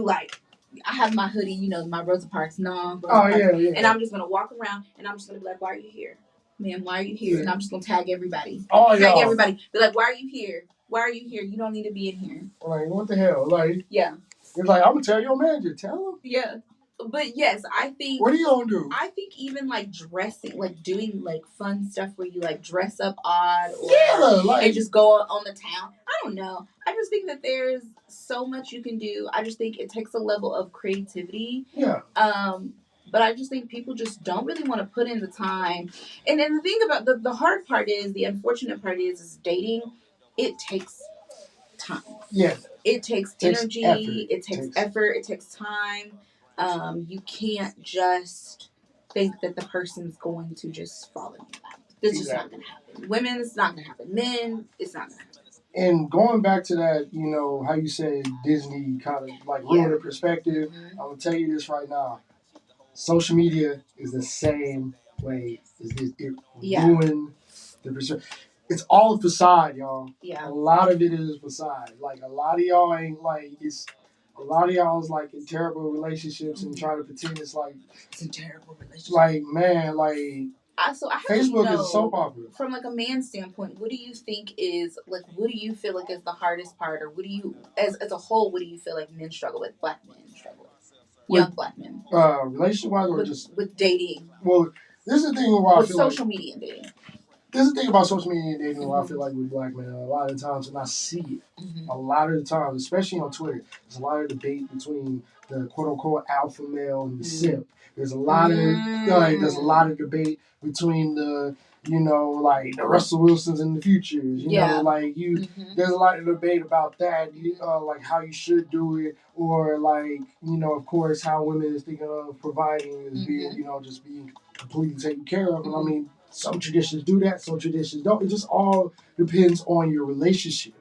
like, I have my hoodie, my Rosa Parks non. And I'm just gonna walk around and I'm just gonna be like, why are you here? Man, why are you here? And I'm just gonna tag everybody. Everybody. Be like, why are you here? Why are you here? You don't need to be in here. Like, what the hell? Like, it's like, I'm gonna tell your manager. Tell him. Yeah. But yes, I think. What are you gonna do? I think even like dressing, like doing like fun stuff where you like dress up odd, or and just go on the town. I don't know. I just think that there's so much you can do. I just think it takes a level of creativity. Yeah. But I just think people just don't really want to put in the time. And then the thing about the hard part is, the unfortunate part is dating. It takes time. Yeah. It takes energy. It takes effort. It takes time. You can't just think that the person's going to just fall in your lap. It's just not going to happen. Women, it's not going to happen. Men, it's not going to happen. And going back to that, how you say Disney kind of like ruined the perspective. I'm going to tell you this right now. social media is the same way. It ruined the perspective. It's all a facade, y'all. Yeah. A lot of it is facade. Like a lot of y'all ain't like it's. A lot of y'all is like in terrible relationships and trying to pretend it's like it's a terrible relationship. Like man, like so I Facebook is a soap opera. From like a man's standpoint, what do you think is like? What do you feel like is the hardest part, or what do you, as a whole, what do you feel like men struggle with? Black men struggle with young black men. Relationship wise or just with dating? Well, this is the thing about with social media and dating. This is the thing about social media and dating. I feel like with black men, a lot of the times, and I see it a lot of the times, especially on Twitter, there's a lot of debate between the quote unquote alpha male and the simp. There's a lot of there's a lot of debate between the like the Russell Wilsons in the futures. You know, like there's a lot of debate about that. Like how you should do it, or like of course, how women is thinking of providing is being just being completely taken care of. And I mean, some traditions do that, some traditions don't. It just all depends on your relationship.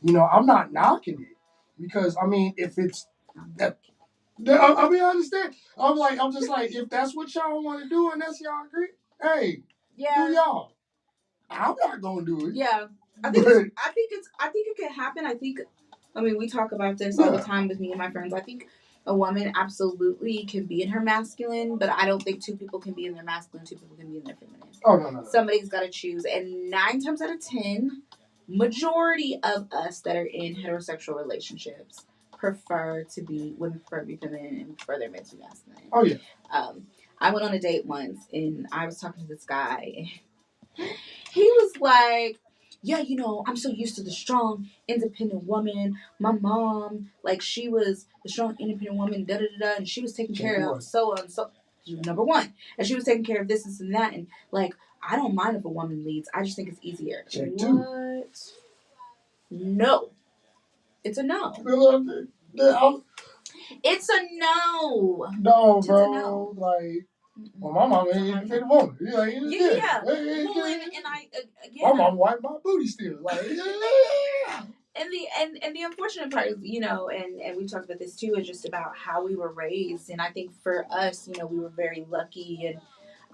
I'm not knocking it because I mean, if it's that. I mean, I understand. I'm just like, if that's what y'all want to do and that's y'all agree, hey, do y'all. I'm not gonna do it. Yeah, I think it can happen. I mean, we talk about this all the time with me and my friends. I think a woman absolutely can be in her masculine, but I don't think two people can be in their masculine, two people can be in their feminine. Oh no. Somebody's got to choose, and 9 times out of 10, majority of us that are in heterosexual relationships prefer to be feminine and prefer their men to be masculine. Oh yeah. I went on a date once, and I was talking to this guy. He was like, yeah, I'm so used to the strong, independent woman. My mom, like, she was the strong, independent woman, da-da-da-da, and she was taking care of so and so. Number one. And she was taking care of this and that. And, like, I don't mind if a woman leads. I just think it's easier. Check what? Two. No. It's a no. It's a no. No, bro. No. Like, well, my mom ain't independent woman. Yeah. Well, and again, my mom wiped my booty still. Like, yeah. And the unfortunate part is, and we talked about this too, is just about how we were raised. And I think for us, we were very lucky. And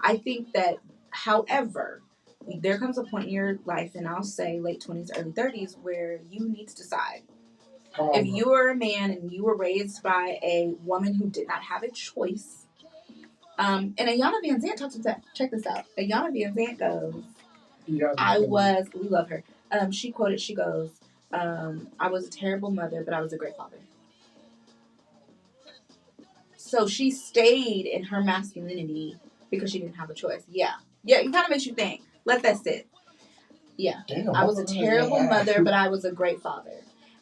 I think that, however, there comes a point in your life, and I'll say late 20s, early 30s, where you need to decide. If you were a man and you were raised by a woman who did not have a choice, and Ayana Van Zandt talks about, check this out. Ayana Van Zandt goes, we love her. She goes, I was a terrible mother, but I was a great father. So she stayed in her masculinity because she didn't have a choice. Yeah, it kind of makes you think. Let that sit. Yeah. Damn, I was a terrible mother, but I was a great father.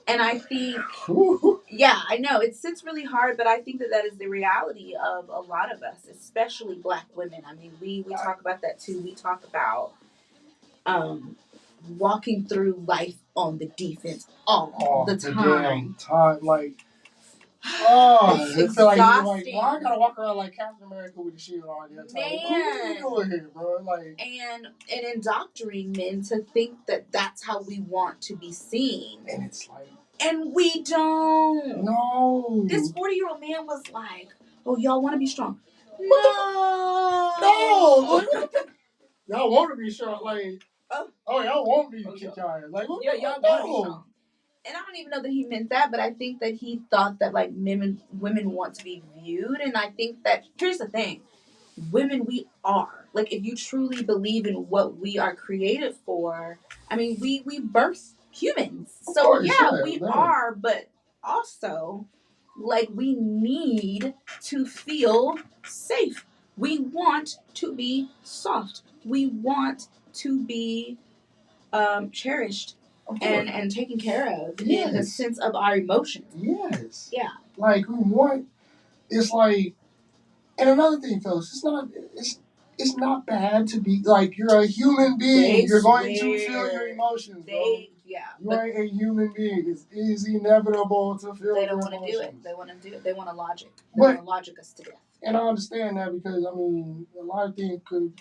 And I think, I know, it sits really hard, but I think that is the reality of a lot of us, especially black women. I mean, we talk about that too. We talk about walking through life on the defense all the time. Like, it's exhausting. Like, why I gotta walk around like Captain America with the shield on the time? Man. Like, what are you doing here, bro? Like, and indoctrinating men to think that that's how we want to be seen. And it's like, and we don't. No. This 40-year-old man was like, "Oh, y'all want to be strong? No. Y'all want to be strong, like, y'all want me to kick y'all ass, like, what? Y'all want to be strong." And I don't even know that he meant that, but I think that he thought that like women want to be viewed, and I think that here's the thing: women, we are like, if you truly believe in what we are created for. I mean, we birth humans, so we are, but also like we need to feel safe. We want to be soft. We want to be cherished. And taken care of in the sense of our emotions. Yes. Yeah. Like we want. It's like, and another thing, fellas, it's not bad to be like, you're a human being. You're going to feel your emotions, bro. You are a human being. It is inevitable to feel. They don't want to do it. They want to do it. They want to logic. They want to logic us to death. And I understand that because I mean, a lot of things could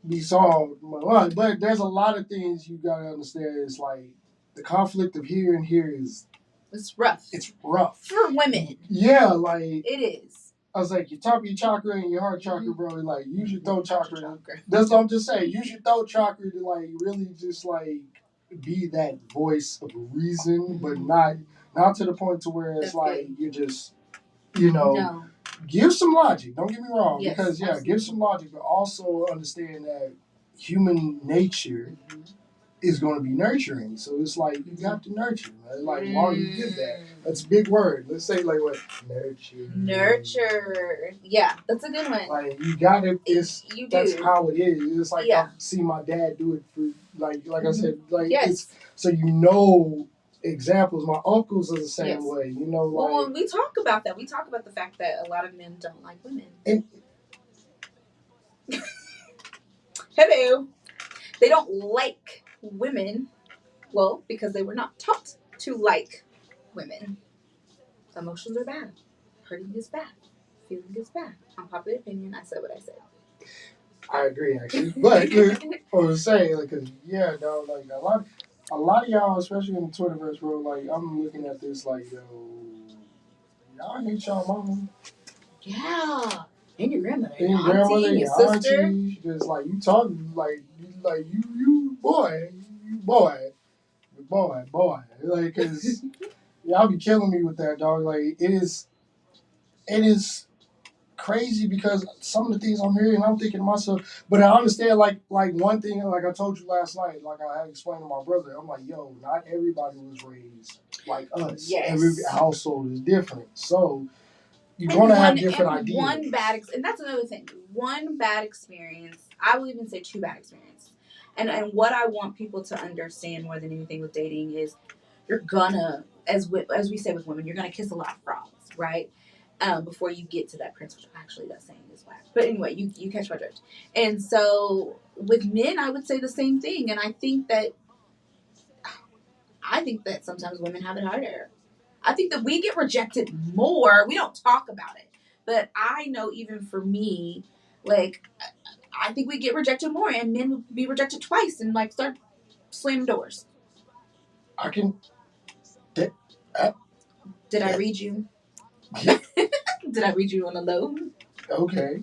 be solved, but there's a lot of things you gotta understand. It's like the conflict of here and here is. It's rough. It's rough for women. Yeah, like it is. I was like, your top of your chakra and your heart chakra, bro. Like, use your throat chakra. That's what I'm just saying. Use your throat chakra to like really just like be that voice of reason, but not to the point to where it's like you're just, no. Give some logic. Don't get me wrong, because give some logic, but also understand that human nature is going to be nurturing. So it's like you have to nurture, man. Like, why do you get that? That's a big word. Let's say like what? Nurture. Nurture. Yeah, that's a good one. Like you got to. You do. That's how it is. It's like I see my dad do it for like I said, like it's so examples. My uncles are the same way. Well, when we talk about that, we talk about the fact that a lot of men don't like women. And hello, they don't like women. Well, because they were not taught to like women. Emotions are bad. Hurting is bad. Feeling is bad. Unpopular opinion. I said what I said. I agree, actually, but I was saying, like, cause dog, like a lot of y'all, especially in the Twitterverse, bro, like I'm looking at this, like, yo, y'all hate y'all mama. Yeah, and your grandmother, and your grandmother, your sister. Auntie, just like you talking, like you boy, like, cause y'all be killing me with that, dog. Like it is crazy because some of the things I'm hearing, I'm thinking to myself, but I understand like one thing, like I told you last night, like I had explained to my brother, I'm like, yo, not everybody was raised like us. Yes. Every household is different. So you're going to have different ideas. And that's another thing. One bad experience, I will even say 2 bad experiences. And what I want people to understand more than anything with dating is you're gonna, as we say with women, you're gonna kiss a lot of frogs, right? Before you get to that prince, which actually that saying is whack. But anyway, you catch my drift. And so with men, I would say the same thing. And I think that sometimes women have it harder. I think that we get rejected more. We don't talk about it. But I know even for me, like, I think we get rejected more. And men would be rejected twice and, like, start slamming doors. I can... Did I read you? Did I read you on the low? Okay.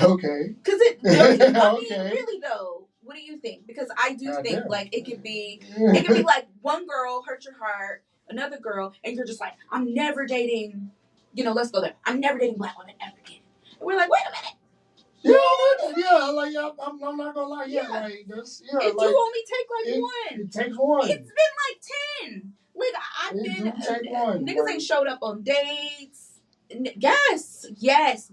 Okay. Because really though, what do you think? Because I do think like it could be like one girl hurt your heart, another girl, and you're just like, I'm never dating. Let's go there. I'm never dating black women ever again. And we're like, wait a minute. I'm not gonna lie. Like this. Yeah, it do only take like one. It takes one. It's been like 10. Like I've been. Take one. Niggas ain't showed up on dates. Yes,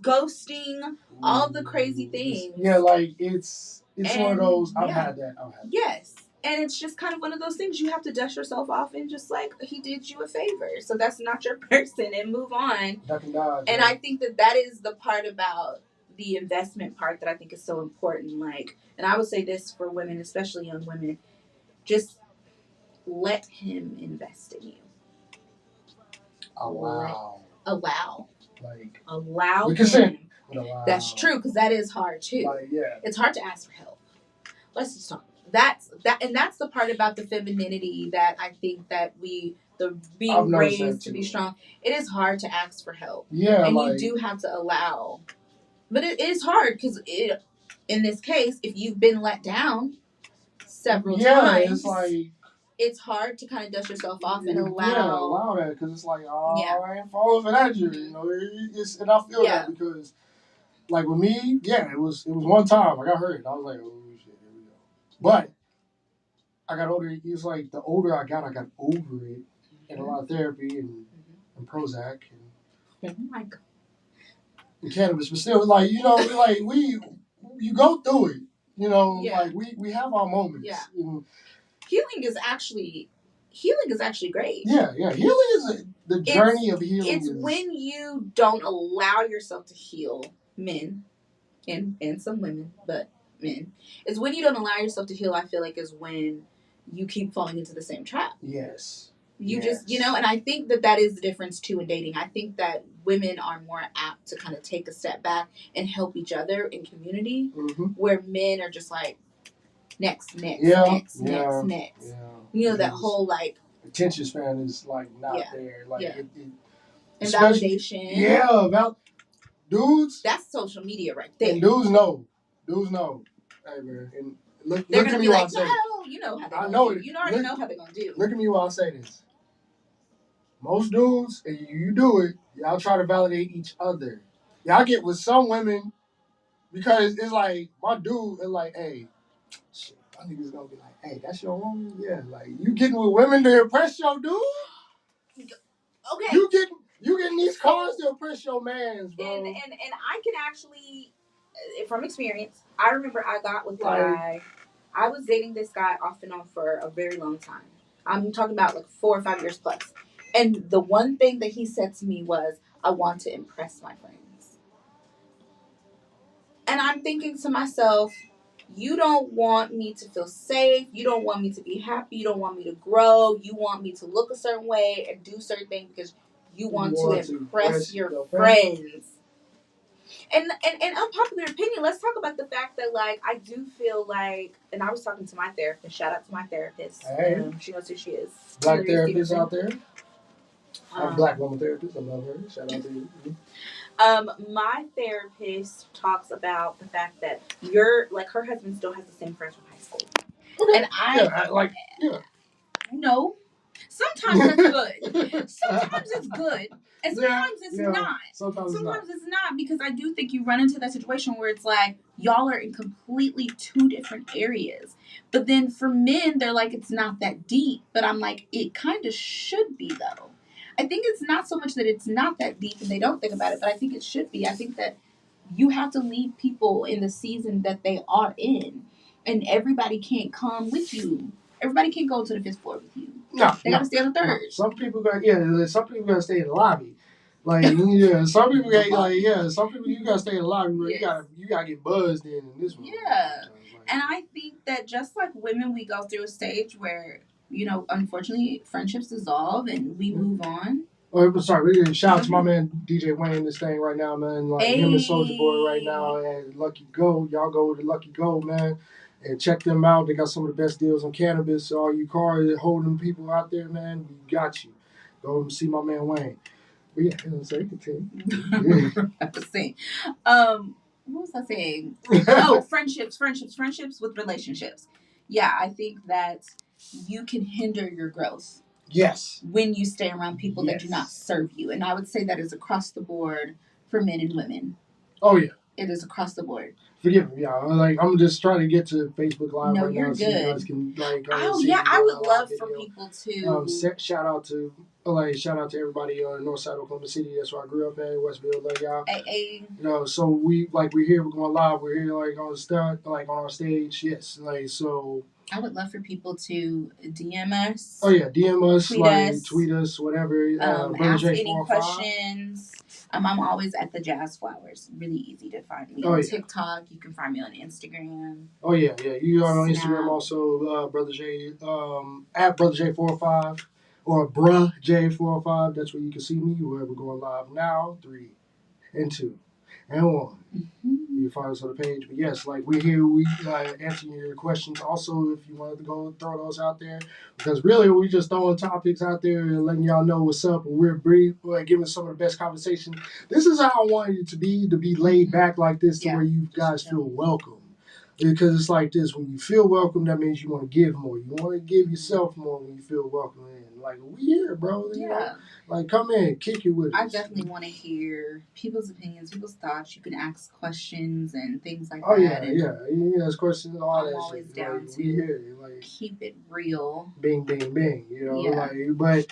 ghosting, all the crazy things. Yeah, like it's one of those. I've had that. Yes, and it's just kind of one of those things you have to dust yourself off and just like he did you a favor, so that's not your person and move on. And I think that is the part about the investment part that I think is so important. Like, and I would say this for women, especially young women, just let him invest in you. Allow. Like allow him. Allow. That's true, because that is hard too. It's hard to ask for help. Let's just talk. That's the part about the femininity that I think that the being raised to be strong. It is hard to ask for help. Yeah, and you do have to allow. But it is hard because in this case, if you've been let down several times, it's like. It's hard to kind of dust yourself off and allow that, because it's like, I ain't falling for that shit, and I feel that because, like with me, it was one time I got hurt, and I was like, oh shit, here we go. But I got older. It's like the older I got over it, and a lot of therapy and Prozac and oh my god, and cannabis, but still, like like you go through it, like we have our moments. Yeah. Healing is actually great. Yeah. Healing is the journey of healing. It's when you don't allow yourself to heal, men, and some women, but men. It's when you don't allow yourself to heal, I feel like, is when you keep falling into the same trap. Yes. Just, and I think that is the difference too in dating. I think that women are more apt to kind of take a step back and help each other in community, where men are just like, next. Yeah. That whole like attention span is like not there. Like and validation. Yeah, Dudes. That's social media right there. And dudes know. Hey man, and look at me while I say. No, you know how they're gonna do. You already know how they're gonna do. Look at me while I say this. Most dudes, and you do it, y'all try to validate each other. Y'all get with some women because it's like my dude is like, hey, shit, my niggas gonna be like, hey, that's your woman? Yeah, like you getting with women to impress your dude? Okay. You getting these cars to impress your mans, bro. And I can actually, from experience, I remember I got with a guy. I was dating this guy off and on for a very long time. I'm talking about like 4 or 5 years plus. And the one thing that he said to me was, I want to impress my friends. And I'm thinking to myself, you don't want me to feel safe. You don't want me to be happy. You don't want me to grow. You want me to look a certain way and do certain things because you want to impress your friends. And unpopular opinion, let's talk about the fact that, like, I do feel like, and I was talking to my therapist. Shout out to my therapist. Hey. She knows who she is. Black therapists out there. I'm a black woman therapist. I love her. Shout out to you. My therapist talks about the fact that her husband still has the same friends from high school. Okay. And no. Sometimes that's good. Sometimes it's good. And sometimes it's not. Sometimes it's not, because I do think you run into that situation where it's like y'all are in completely 2 different areas. But then for men, they're like, it's not that deep. But I'm like, it kind of should be, though. I think it's not so much that it's not that deep and they don't think about it, but I think it should be. I think that you have to leave people in the season that they are in. And everybody can't come with you. Everybody can't go to the 5th floor with you. No, they gotta stay on the 3rd. No. Some people gotta stay in the lobby. Like some people some people you gotta stay in the lobby where yes. you gotta get buzzed in this one. Yeah. And I think that just like women, we go through a stage where, unfortunately friendships dissolve and we move on. Oh, sorry. Shout out to my man DJ Wayne this thing right now, man. Like him and Soulja Boy right now and Lucky Gold. Y'all go to Lucky Gold, man. And check them out. They got some of the best deals on cannabis. So all you cars holding people out there, man, we got you. Go and see my man Wayne. But yeah, so continue. I was saying. What was I saying? Oh, friendships with relationships. Yeah, I think that you can hinder your growth. Yes. When you stay around people that do not serve you. And I would say that is across the board for men and women. Oh, yeah. It is across the board. Forgive me, y'all. Like, I'm just trying to get to Facebook Live right now. Good. So you guys can, I would love for people to... shout out to everybody on the north side of Oklahoma City. That's where I grew up at, Westville. Love y'all. Hey. So we're here. We're going live. We're here, on our stage. Yes. So... I would love for people to DM us. Oh yeah, DM us, tweet us, whatever. Ask any questions. I'm always at the Jas Flowers. Really easy to find me on TikTok. You can find me on Instagram. Oh yeah. You are on Instagram also, Brotha Jaa, at Brotha Jaa 405 or Brotha Jaa 405. That's where you can see me. We're going live now. 3 and 2 and 1. Mm-hmm. You can find us on the page. But yes, we're here. We answering your questions. Also, if you wanted to go throw those out there, because really we just throwing topics out there and letting y'all know what's up. And we're giving some of the best conversation. This is how I want it to be laid back like this, to where you guys feel welcome. Because it's like this: when you feel welcome, that means you want to give more. You want to give yourself more when you feel welcome. And we here, bro. You know? Come in, kick it with us. I definitely want to hear people's opinions, people's thoughts. You can ask questions and things like that. You can ask questions, all that. I'm always shit. down to here, keep it real. Bing, bing, bing. But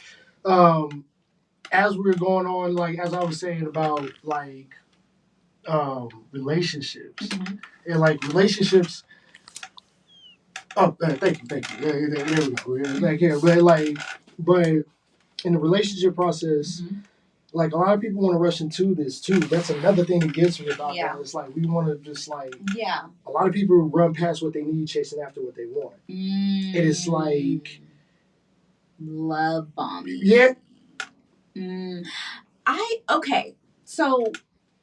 as we're going on, as I was saying about relationships, mm-hmm. and relationships. Oh, thank you. There we go. But in the relationship process, mm-hmm. A lot of people want to rush into this too. That's another thing that gets me about that. It's we want to just a lot of people run past what they need, chasing after what they want. It is love bombing. Yeah. Okay. So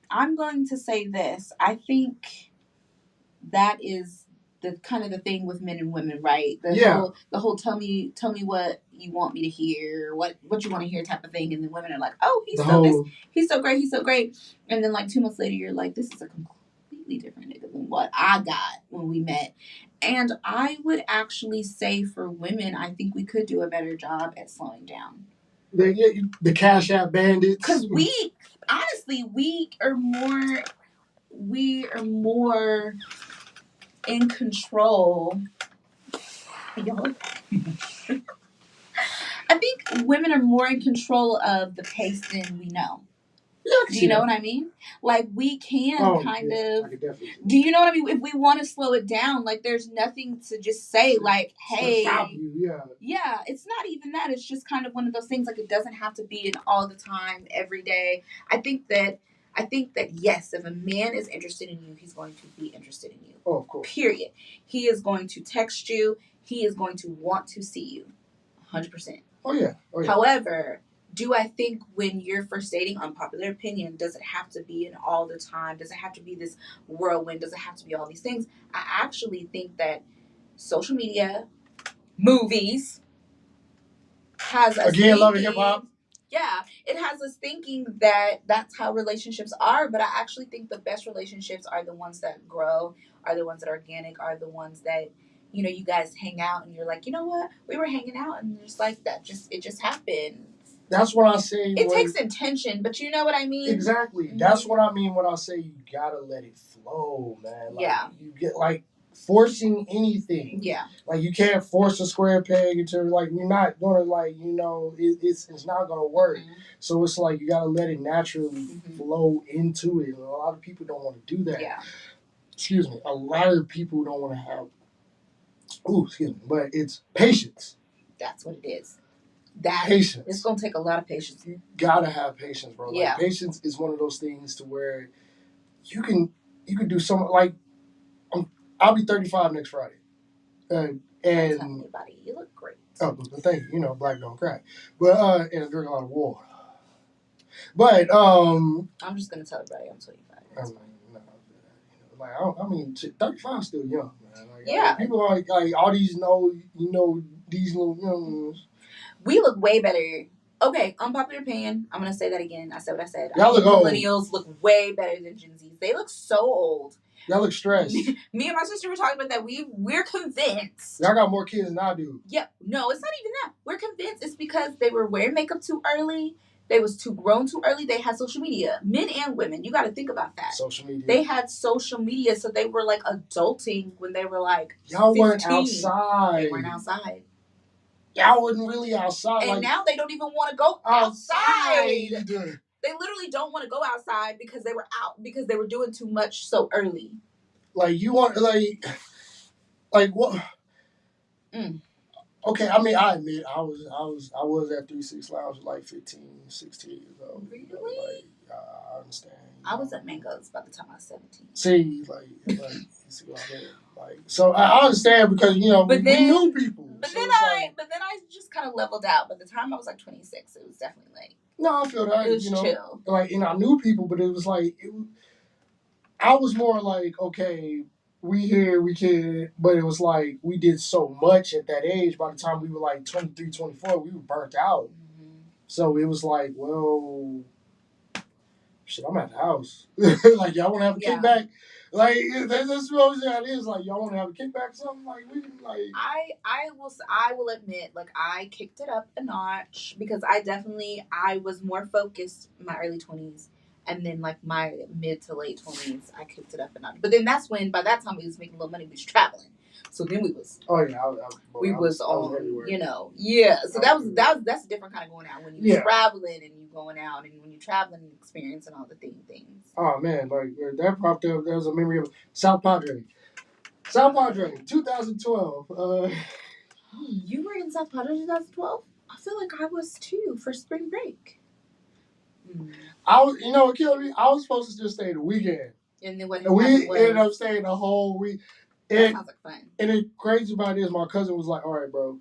I'm going to say this. I think that is kind of the thing with men and women, right? The whole tell me what you want me to hear, what you want to hear type of thing, and then women are like, oh, he's so great, and then like 2 months later, you're like, this is a completely different nigga than what I got when we met. And I would actually say for women, I think we could do a better job at slowing down. The Cash App bandits. Because we are more in control. Y'all. I think women are more in control of the pace than we know. Do you know what I mean? Like, we can do you know what I mean? If we want to slow it down, like, there's nothing to just say, like, hey. Stop you, yeah, it's not even that. It's just kind of one of those things, like, it doesn't have to be an all the time, every day. I think that, yes, if a man is interested in you, he's going to be interested in you. Oh, of course. Period. He is going to text you. He is going to want to see you. 100%. Oh, yeah. However, do I think when you're first dating, unpopular opinion, does it have to be an all the time? Does it have to be this whirlwind? Does it have to be all these things? I actually think that social media, movies, has us again, loving hip hop. Yeah, it has us thinking that that's how relationships are, but I actually think the best relationships are the ones that grow, are the ones that are organic, are the ones that, you know, you guys hang out and you're like, you know what, we were hanging out and just like that, it just happened. That's what I say. It takes intention, but you know what I mean? Exactly. Mm-hmm. That's what I mean when I say you gotta let it flow, man. Like, yeah. You get, like, forcing anything. Yeah. Like, you can't force a square peg into, like, you're not gonna, like, you know, it's not gonna work. Mm-hmm. So it's like you gotta let it naturally flow into it. And a lot of people don't want to do that. Yeah. Excuse me. A lot of people don't want to have, but it's patience. That's what it is. Patience. It's gonna take a lot of patience. You gotta have patience, bro. Like, yeah. Patience is one of those things to where you can do something. Like, I'll be 35 next Friday, and tell me about it. You look great. Oh, thank you. You know, black don't crack, but and I drink a lot of water. But I'm just gonna tell everybody I'm 25. I mean, 35 is still young, man. Like, yeah. People are like all these these little young. We look way better. Okay, unpopular opinion. I'm gonna say that again. I said what I said. Y'all look old. Millennials look way better than Gen Zs. They look so old. Y'all look stressed. Me and my sister were talking about that. We're convinced. Y'all got more kids than I do. Yeah, no, it's not even that. We're convinced it's because they were wearing makeup too early. They was too grown too early. They had social media. Men and women. You got to think about that. Social media. They had social media, so they were like adulting when they were like y'all 15. weren't outside. They weren't outside. Y'all wasn't really outside. And now they don't even want to go outside. They literally don't want to go outside because they were out because they were doing too much so early. Like, you want like what? Okay, I mean, I admit I was at 36 Lounge like 15, 16 years old. Really? I understand. I was at Mango's by the time I was 17. See, you see what I mean? Like, so I understand because we knew people. But then I just kind of leveled out. By the time I was like 26, it was definitely like. No, I feel that. It was chill. Like, I knew people, but it was like I was more like, okay, we here, we can, but it was like we did so much at that age. By the time we were like 23, 24, we were burnt out. Mm-hmm. So it was like, well, shit, I'm at the house. Like, y'all want to have a kickback? Like, that's what it is. Like, y'all want to have a kickback or something? Like, we can, like. I will admit, like, I kicked it up a notch because I was more focused in my early 20s. And then, like, my mid to late 20s, I kicked it up a notch. But then that's when, by that time, we was making a little money. We was traveling. So then we was. Oh, yeah. We was everywhere. Yeah. So that's a different kind of going out. When you're traveling and you going out and when you're traveling and experiencing all the things. Oh, man. Like, that popped up. There was a memory of South Padre. South Padre, 2012. You were in South Padre 2012? I feel like I was, too, for spring break. What killed me? I was supposed to just stay the weekend. And then we ended up staying the whole week. That sounds like fun. And the crazy about it is my cousin was like, all right, bro.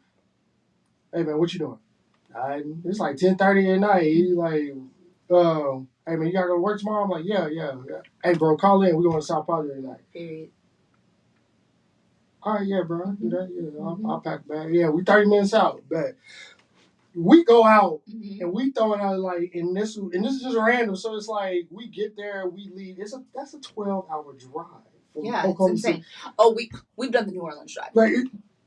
Hey, man, what you doing? It's like 10:30 at night. He's like, hey, man, you got to go to work tomorrow? I'm like, yeah. Hey, bro, call in. We're going to South Padre tonight. Period. All right, yeah, bro. Do that. Yeah, I'll pack back. Yeah, we 30 minutes out. Bet. We go out and we throw it out like, and this is just random. So it's like we get there, we leave. That's a 12-hour drive. Yeah, it's insane. Oh, we've done the New Orleans drive. Like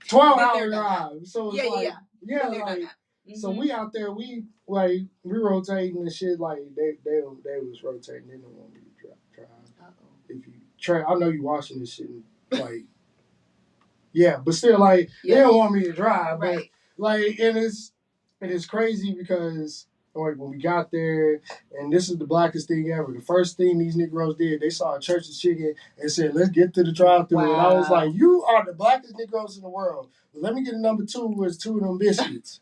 12-hour drive. So it's yeah, like so we out there, we rotating and shit. Like they was rotating. They don't want me to drive. If you try, I know you watching this shit. Like yeah, but still like they don't want me to drive. Right. But like and it's crazy because like when we got there, and this is the blackest thing ever. The first thing these Negroes did, they saw a church's chicken and said, "Let's get to the drive-thru." Wow. And I was like, "You are the blackest Negroes in the world. But let me get a number 2 with 2 of them biscuits."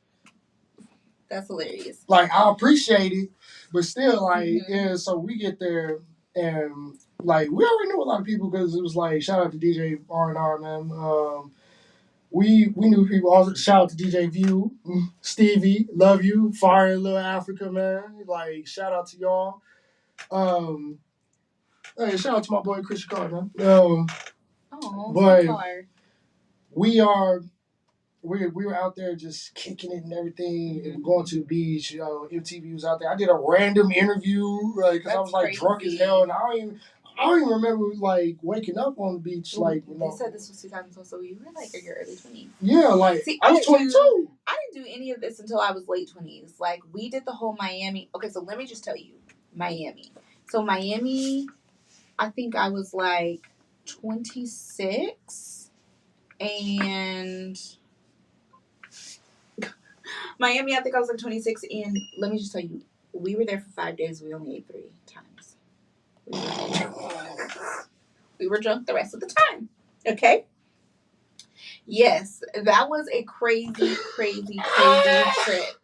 That's hilarious. Like I appreciate it, but still, like yeah. So we get there, and like we already knew a lot of people because it was like shout out to DJ R&R, man. We knew people. Also, shout out to DJ View, Stevie, love you, Fire Little Africa, man. Like shout out to y'all. Hey, shout out to my boy Christian Carr, man. But we were out there just kicking it and everything, and going to the beach. You know, MTV was out there. I did a random interview because I was like drunk as hell, and I don't even remember like waking up on the beach. Like they said this was 2012, so you were like in your early 20s. Yeah, like see, I was 22. I didn't do any of this until I was late 20s. Like we did the whole Miami. Okay, so let me just tell you, Miami. So Miami, I think I was like 26, and Miami, I think I was like 26, and let me just tell you, we were there for 5 days. We only ate 3 times. We were drunk the rest of the time. Okay? Yes, that was a crazy, crazy, crazy trip.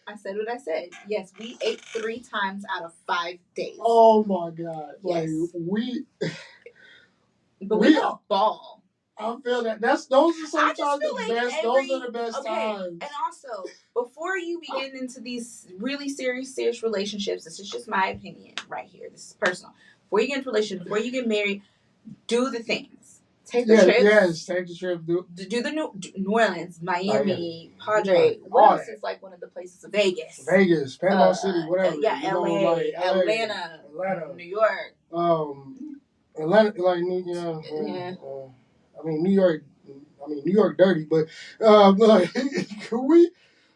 I said what I said. Yes, we ate 3 times out of 5 days. Oh my God. Yes. Like we had a ball. I feel that. Those are sometimes the best. Those are the best times. And also, before you begin into these really serious relationships, this is just my opinion right here. This is personal. Before you get into relationships, before you get married, do the things. Take the trip. Yes, take the trip. Do the New Orleans, Miami, Padre. What else is like one of the places? Vegas, Panama City, whatever. Yeah, LA, Atlanta, New York. Atlanta, like New York dirty, but like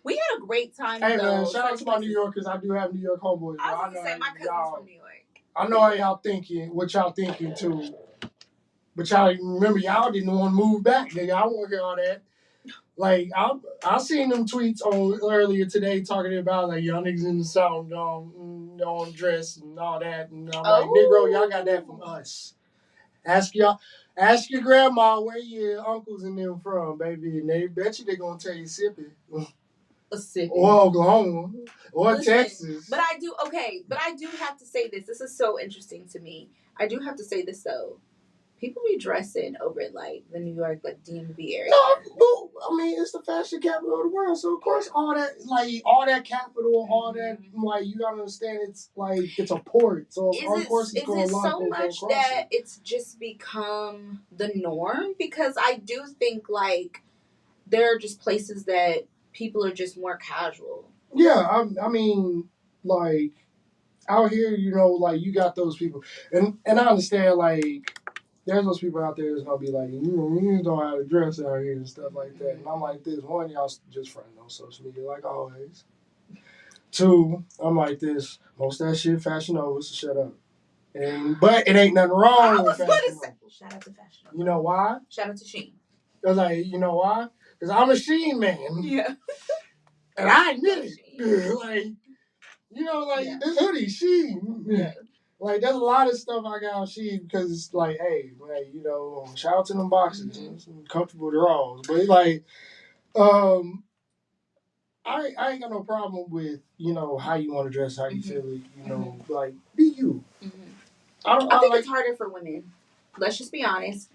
we had a great time. Hey man, shout out to my New Yorkers. I do have New York homeboys. I was gonna say my cousin's from New York. I know how y'all thinking, what y'all thinking too. But y'all remember, y'all didn't want to move back. Nigga, I don't want to hear all that. Like I seen them tweets on earlier today talking about like y'all niggas in the South don't dress and all that, and I'm like, Negro, y'all got that from us. Ask your grandma where your uncles and them from, baby, and they bet you they're gonna tell you Mississippi. Or Oklahoma. Or Texas. But I do have to say this. This is so interesting to me. I do have to say this though. People be dressing over like the New York, like DMV area. No, I mean it's the fashion capital of the world, so of course all that capital, all that like you gotta understand it's like it's a port, so of course it's going to so much that it's just become the norm because I do think like there are just places that people are just more casual. Yeah, I mean like out here, you know, like you got those people, and I understand like. There's those people out there that's gonna be like, you don't know how to dress out here and stuff like that. And I'm like this. One, y'all just friends on social media like always. 2, I'm like this. Most of that shit Fashion Nova, so shut up. But it ain't nothing wrong with Fashion Nova. Shout out to Fashion Nova. You know why? Shout out to Shein. I was like, you know why? Because I'm a Shein man. Yeah. And I admit it. Like, you know, like this hoodie, Shein. Yeah. Like, there's a lot of stuff I got on Shein because it's like, hey, like, you know, shout out to them boxes. Some comfortable draws. But, like, I ain't got no problem with, you know, how you want to dress, how you feel it, you know, like, be you. I think it's harder for women. Let's just be honest.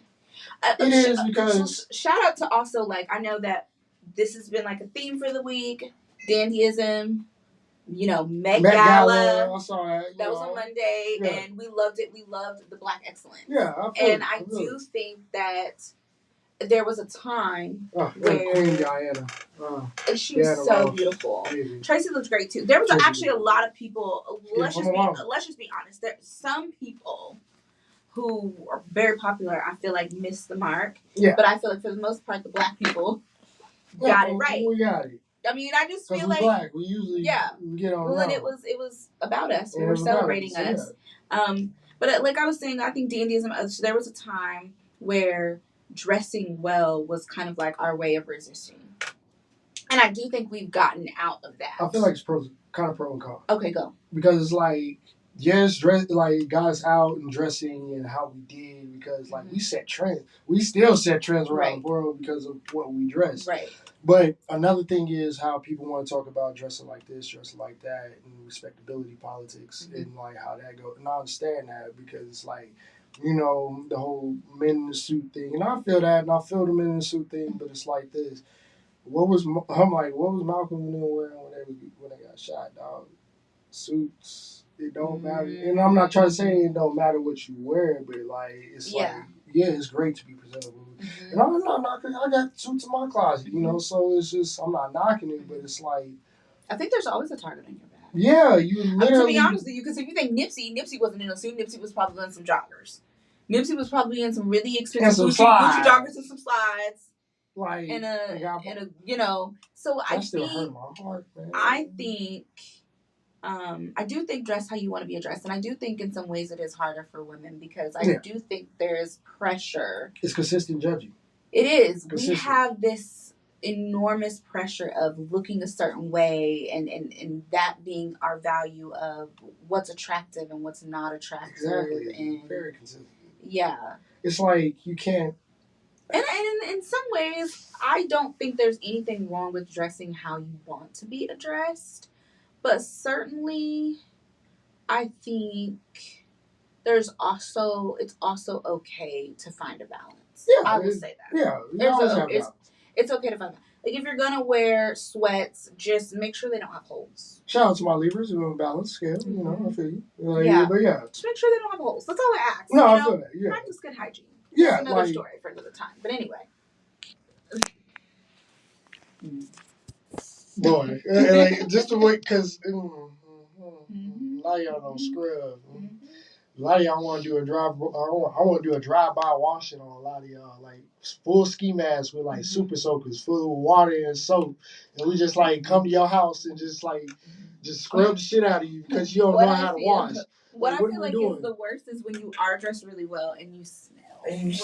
It is because... Shout out to also, like, I know that this has been, like, a theme for the week. Dandyism. You know, Met Gala. I saw that. That was on Monday, and we loved it. We loved the Black excellence. Yeah, and I do think that there was a time where Queen Diana. She was so beautiful. Crazy. Tracy looked great too. There was actually a lot of people. Let's just be honest. There some people who are very popular, I feel like, missed the mark. Yeah. But I feel like for the most part, the black people got it right. We got it. I mean, I just feel like black. We usually get on. Well, and it was about us. We were celebrating us. Yeah. But like I was saying, I think dandyism. So there was a time where dressing well was kind of like our way of resisting, and I do think we've gotten out of that. I feel like it's kind of pro and con. Okay, go. Because it's like, yes, dress like guys out and dressing and how we did, because like we set trends. We still set trends around the world because of what we dress. Right. But another thing is how people want to talk about dressing like this, dressing like that, and respectability politics, and like how that goes. And I understand that because it's like, you know, the whole men in the suit thing, and I feel that, and I feel the men in the suit thing. But it's like this. What was Malcolm and them wearing when they got shot, dog? Suits. It don't matter. And I'm not trying to say it don't matter what you wear, but like it's like it's great to be presentable. And I'm not knocking. I got suits in my closet, you know. So it's just I'm not knocking it, but it's like I think there's always a target on your back. Yeah, you literally. To be honest with you, because if you think Nipsey wasn't in a suit. Nipsey was probably in some joggers. Nipsey was probably in some really expensive Gucci joggers and some slides. Like in a you know, so I think hurt my heart, man. I do think dress how you want to be addressed, and I do think in some ways it is harder for women because I do think there's pressure. It's consistent judging. It is. Consistent. We have this enormous pressure of looking a certain way, and that being our value of what's attractive and what's not attractive. Exactly. And very consistent. Yeah. It's like you can't. And in some ways, I don't think there's anything wrong with dressing how you want to be addressed. But certainly, I think it's also okay to find a balance. Yeah, I will say that. Yeah, it's okay to find that. Like if you're gonna wear sweats, just make sure they don't have holes. Shout out to my Libras who have a balance scale. You know, I feel you. But just make sure they don't have holes. That's all I ask. No, I feel that. Yeah, practice good hygiene. That's another story for another time. But anyway. Boy, like, just the way, because a lot of y'all don't scrub. A lot of y'all want to do a I want to do a drive-by washing on a lot of y'all, like full ski masks with like super soakers, full of water and soap, and we just like come to your house and just scrub the shit out of you because you don't know how to wash. What I feel like is the worst is when you are dressed really well and you smell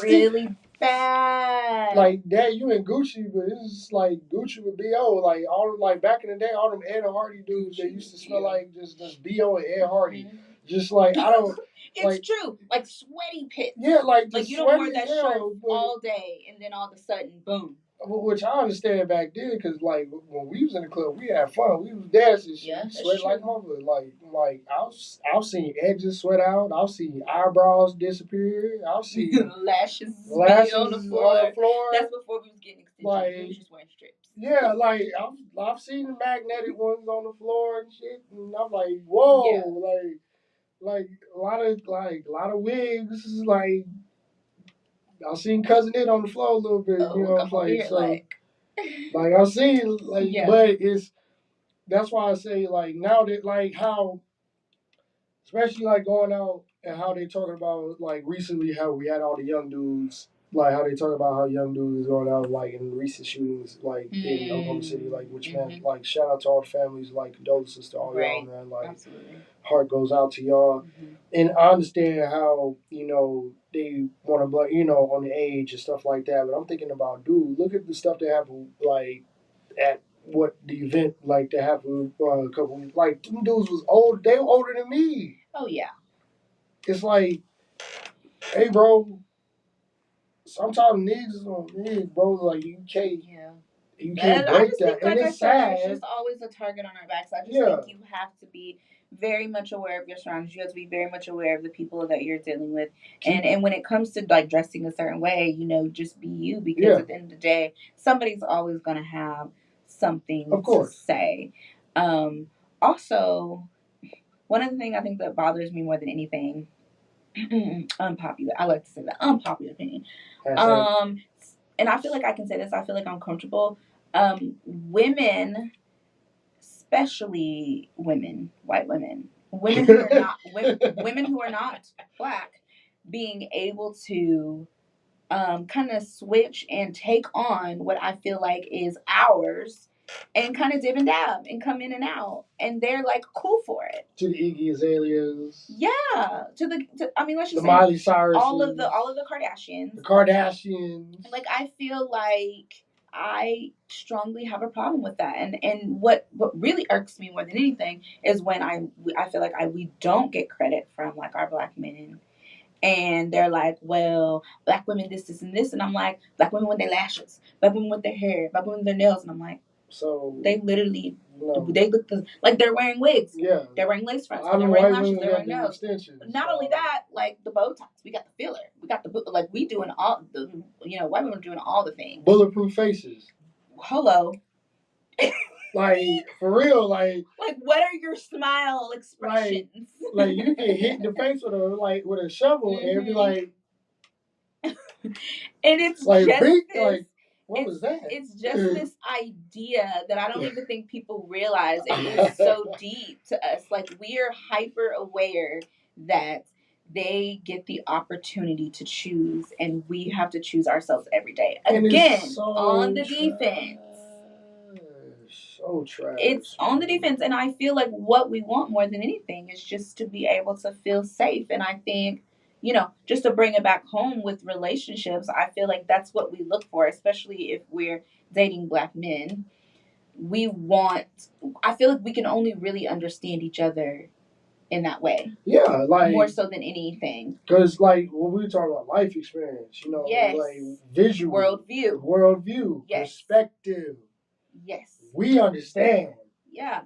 really bad. Like that, you in Gucci, but it's like Gucci with B.O. Like all like back in the day, all them Ed Hardy dudes that used to smell like just B.O. and Ed Hardy. Just like I don't. It's true, like sweaty pits. Yeah, like you don't wear that shirt all day, and then all of a sudden, boom. Which I understand back then, because like when we was in the club, we had fun. We was dancing, sweat like mother. Like I've seen edges sweat out. I've seen eyebrows disappear. I've seen lashes on the floor. That's before we was getting extensions. Like, we was just wearing strips. Yeah, like I've seen the magnetic ones on the floor and shit, and I'm like, whoa, like a lot of wigs, like. I've seen Cousin It on the floor a little bit, you know. Like I've seen, but that's why I say now that how, especially going out and how they talking about recently how we had all the young dudes, how they talk about how young dudes going out in recent shootings in Oklahoma City, which meant shout out to all the families, condolences to all y'all, man. Absolutely. Heart goes out to y'all. And I understand how, they want to blame, on the age and stuff like that. But I'm thinking about, dude, look at the stuff that happened, at what the event, that happened a couple weeks. Them dudes was old. They were older than me. Oh, yeah. It's like, hey, bro, sometimes niggas on niggas, bro, you can't. Yeah. You can't break that. And it's sad. There's just always a target on our backs. I just think you have to be very much aware of your surroundings. You have to be very much aware of the people that you're dealing with. And when it comes to dressing a certain way, just be you, because at the end of the day, somebody's always going to have something to say. Also, one of the things I think that bothers me more than anything, unpopular. I like to say that unpopular opinion. and I feel like I can say this, I feel like I'm comfortable. Women, especially women, white women, women who are not women who are not black, being able to kind of switch and take on what I feel like is ours, and kind of dib and dab and come in and out, and they're like cool for it. To the Iggy Azaleas. Yeah, I mean, let's just the say Miley Cyrus, all of the Kardashians. The Kardashians. Like, I feel like I strongly have a problem with that, and what really irks me more than anything is when I feel like we don't get credit from like our black men. And they're like, well, black women this, and this. And I'm like, black women with their lashes, black women with their hair, black women with their nails. And I'm like, so they literally, they look like they're wearing wigs. Yeah. They're wearing lace fronts. They're wearing lashes. They're wearing nails. Not only that, like the Botox. We got the filler. We got the, like, we doing all the, white women are doing all the things. Bulletproof faces. Hello. Like, for real, like what are your smile expressions? Like you get hit in the face with a shovel, and it'd be like, and it's like just big, this, like what was that? It's just this idea that I don't even think people realize it is so deep to us. Like, we are hyper aware that they get the opportunity to choose, and we have to choose ourselves every day. Again, on the defense. So trash. It's on the defense, and I feel like what we want more than anything is just to be able to feel safe. And I think, just to bring it back home with relationships, I feel like that's what we look for, especially if we're dating black men. I feel like we can only really understand each other in that way. Yeah, like more so than anything. Because, like, when we talk about life experience, yes. like visual, worldview, yes. Perspective. Yes. We understand. Yeah.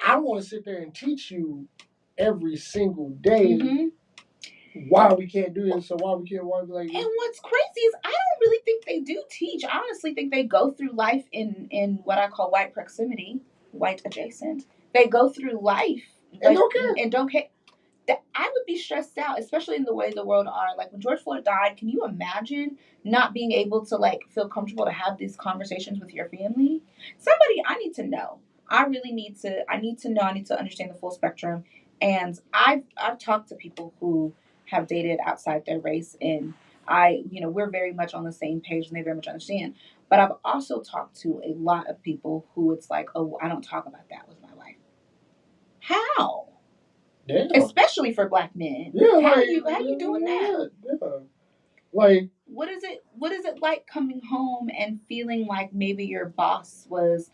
I don't want to sit there and teach you every single day why we can't do this, so why we can't walk like this. And what's crazy is I don't really think they do teach. I honestly think they go through life in what I call white proximity, white adjacent. They go through life and don't care. And don't care. I would be stressed out, especially in the way the world are. Like, when George Floyd died, can you imagine not being able to, like, feel comfortable to have these conversations with your family? I need to know. I need to know. I need to understand the full spectrum. And I've talked to people who have dated outside their race, and we're very much on the same page, and they very much understand. But I've also talked to a lot of people who it's like, oh, I don't talk about that with my wife. How? Damn. Especially for black men. Yeah, how you doing that? Yeah. Like, what is it like coming home and feeling like maybe your boss was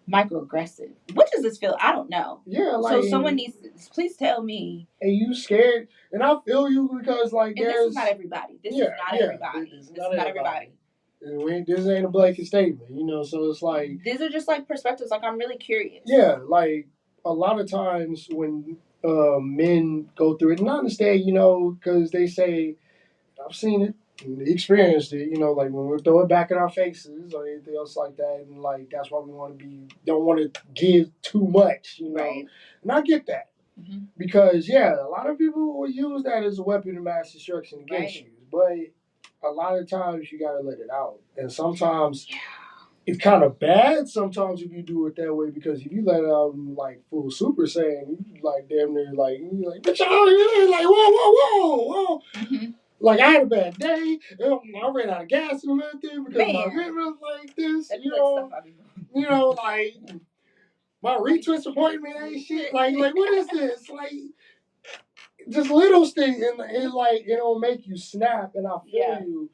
microaggressive? What does this feel? I don't know. Yeah, like, so someone needs to please tell me. And you scared, and I feel you because, like, and this is not everybody. This is not everybody. This is not everybody. This ain't a blanket statement, so it's like... These are just, like, perspectives. Like, I'm really curious. Yeah, like, a lot of times when men go through it, and I understand, because they say, I've seen it, experienced it, like when we throw it back in our faces or anything else like that, and like that's why we don't want to give too much, Right. And I get that. Mm-hmm. Because a lot of people will use that as a weapon of mass destruction against you, but a lot of times you gotta let it out, and sometimes it's kind of bad sometimes if you do it that way, because if you let it out in like full Super Saiyan, you like damn near like you're like, bitch, like whoa. Mm-hmm. Like, I had a bad day. I ran out of gas and everything because my rent was like this. Like my retwist appointment ain't shit. Like what is this? Like, just little things, and like it'll make you snap. And I feel you.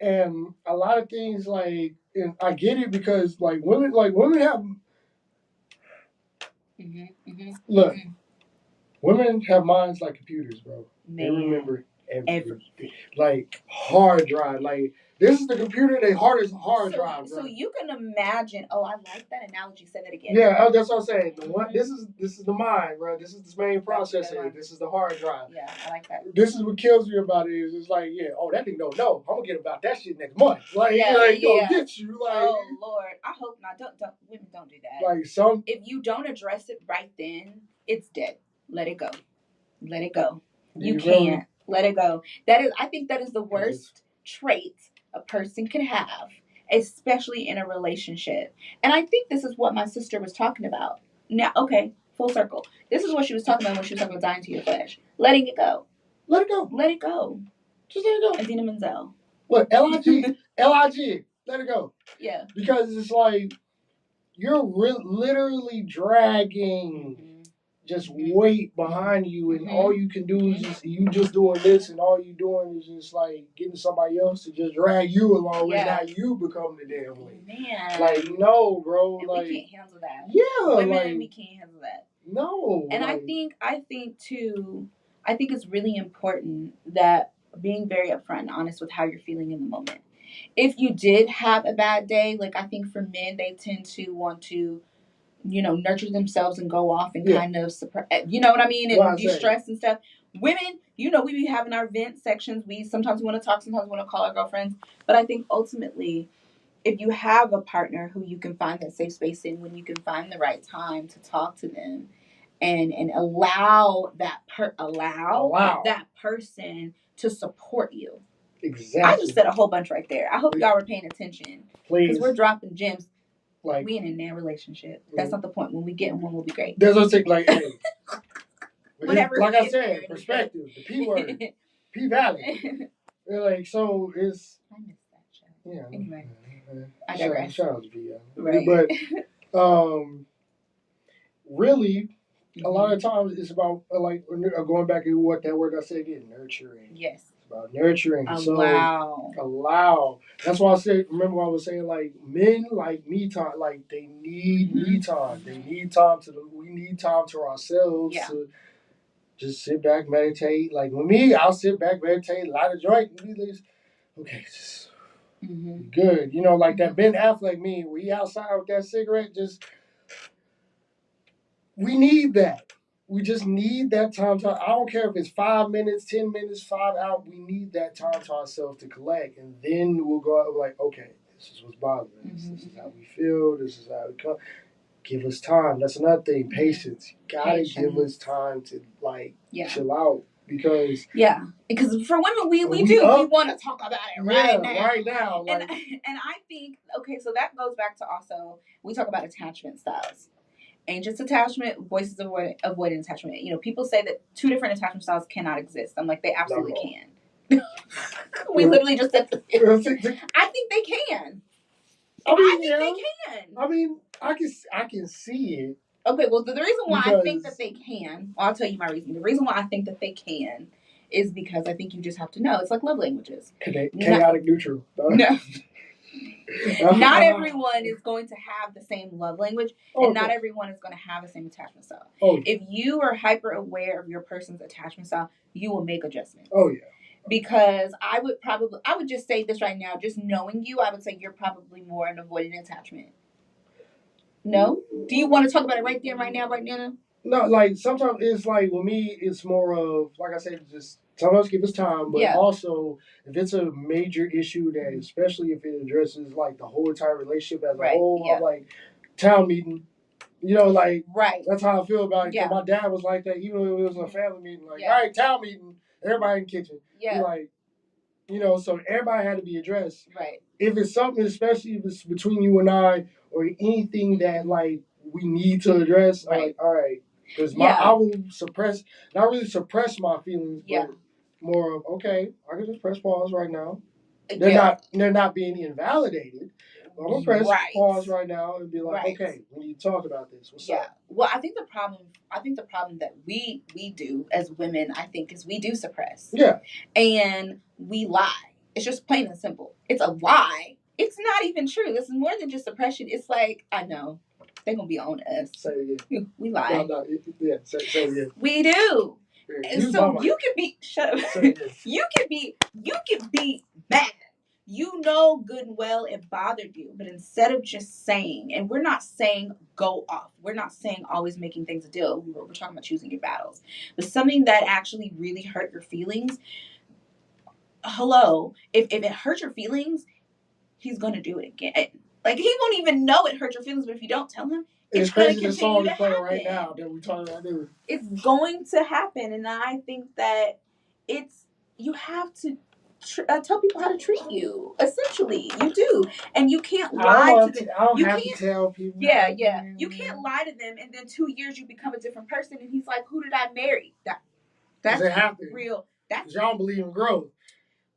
And a lot of things, like, and I get it because like women have. Look, women have minds like computers, bro. Man. They remember everything. Like hard drive. Like, this is the computer, they hard drive. So you can imagine. Oh, I like that analogy. Say that again. Yeah, that's what I'm saying. This is the mind, bro. This is the main processor. This is the hard drive. Yeah, I like that. This is what kills me about it. Is it's like, that thing don't know. I'm gonna get about that shit next month. Like, gonna get you. Like, oh Lord, I hope not. Women don't do that. Like if you don't address it right then, it's dead. Let it go. Let it go. You can't. Let it go. I think that is the worst trait a person can have. especially in a relationship. And I think this is what my sister was talking about. Now, okay, full circle. This is what she was talking about when she was talking about dying to your flesh. Letting it go. Let it go. Let it go. Just let it go. Adina Menzel. Look, LIG. LIG. Let it go. Yeah. Because it's like you're literally dragging just weight behind you, and all you can do is just doing this, and all you doing is just like getting somebody else to just drag you along with. Now you become the damn weight. Man, like no, bro, and like we can't handle that. Yeah, women, like, we can't handle that. No, and like, I think too. I think it's really important that being very upfront and honest with how you're feeling in the moment. If you did have a bad day, like I think for men, they tend to want to, nurture themselves and go off and kind of suppress, you know what I mean, and de-stress and stuff. Women, we be having our vent sections. We sometimes want to talk, sometimes want to call our girlfriends. But I think ultimately, if you have a partner who you can find that safe space in, when you can find the right time to talk to them, and allow that that person to support you. Exactly. I just said a whole bunch right there. I hope y'all were paying attention. Because we're dropping gems. Like, we in a relationship. That's not the point. When we get in one, we'll be great. There's no thing like, hey. Whatever. Like I said, perspective, the P word, P Valley. Like, so it's. I missed that show. Yeah. Anyway, I digress. Shout out to P Valley. Right. But, really, a lot of times it's about, like, going back to what that word I said again, nurturing. Yes. It's about nurturing. Allow. So, allow. That's why I said, remember what I was saying, like, men like me time, like, they need me time. They need time we need time to ourselves to just sit back, meditate. Like, with me, I'll sit back, meditate, light a joint, and be like, okay, just good. Like that Ben Affleck meme, where he outside with that cigarette, we need that. We just need that time to. I don't care if it's 5 minutes, 10 minutes, 5 hours. We need that time to ourselves to collect, and then we'll go out like, okay, this is what's bothering us. This is how we feel. This is how we come. Give us time. That's another thing. Patience. You gotta give us time to chill out, because for women we want to talk about it right now. And I think so that goes back to also we talk about attachment styles. Anxious attachment, voices of avoidant attachment. People say that 2 different attachment styles cannot exist. I'm like, they absolutely can. We literally just said I think they can. I think they can. I mean, I can see it. Okay, well, the reason why I think that they can, I'll tell you my reason. The reason why I think that they can is because I think you just have to know. It's like love languages. Chaotic neutral. No. Not everyone is going to have the same love language, and not everyone is going to have the same attachment style. If you are hyper aware of your person's attachment style, you will make adjustments. Because I would just say this right now, just knowing you, I would say you're probably more an avoidant attachment. No? Do you want to talk about it right there, right now? No, like sometimes it's like with me, it's more of, like I said, just sometimes give us time, but also if it's a major issue that, especially if it addresses like the whole entire relationship as a whole, I'm like, town meeting. That's how I feel about it. Yeah. My dad was like that, even when it was a family meeting, like, all right, town meeting, everybody in the kitchen. Yeah. Like, so everybody had to be addressed. Right. If it's something, especially if it's between you and I, or anything that like we need to address, I'm like, all right. Because I will not really suppress my feelings, but more of, okay, I can just press pause right now. They're not being invalidated. I'm gonna press pause right now and be like, okay, we need to talk about this. What's up? Well, I think the problem that we do as women, I think, is we do suppress. Yeah. And we lie. It's just plain and simple. It's a lie. It's not even true. This is more than just suppression. It's like, I know. They're going to be on us. Say it again. We lie. No, yeah, say it again. We do. And so you can be, shut up. You can be mad. You know good and well it bothered you. But instead of just saying, and we're not saying go off. We're not saying always making things a deal. We're talking about choosing your battles. But something that actually really hurt your feelings, hello, if it hurt your feelings, he's going to do it again. Like, he won't even know it hurt your feelings, but if you don't tell him, it's crazy the song is playing right now that we're talking about. It's going to happen, and I think that you have to tell people how to treat you. Essentially, you do, and you can't lie to them. I don't you have can't to tell people. Yeah, yeah. You can't lie to them, and then 2 years you become a different person, and he's like, "Who did I marry?" That's real. That's y'all don't believe in growth.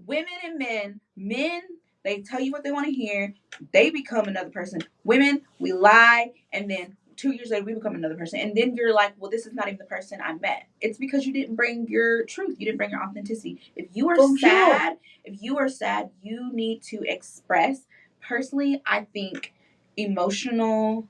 Women and men, they tell you what they want to hear. They become another person. Women, we lie, and then 2 years later, we become another person. And then you're like, well, this is not even the person I met. It's because you didn't bring your truth. You didn't bring your authenticity. If you are sad, you need to express. Personally, I think emotional,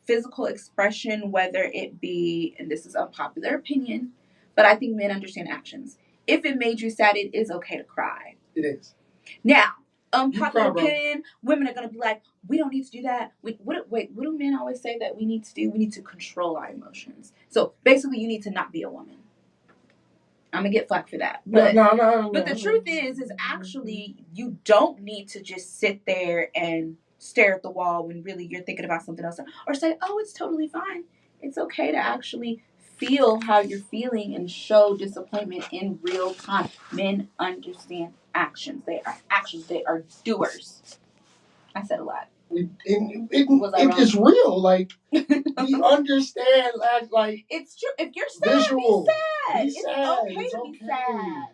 physical expression, whether it be, and this is unpopular opinion, but I think men understand actions. If it made you sad, it is okay to cry. It is. Now, unpopular opinion, women are going to be like, we don't need to do that. What do men always say that we need to do? We need to control our emotions. So basically, you need to not be a woman. I'm going to get flack for that. But, but the truth is actually, you don't need to just sit there and stare at the wall when really you're thinking about something else. Or say, oh, it's totally fine. It's okay to actually feel how you're feeling and show disappointment in real time. Men understand actions. They are actions. They are doers. I said a lot. It's real. Like, we understand. Like, it's true. If you're sad, visual. Be sad. It's okay to be sad.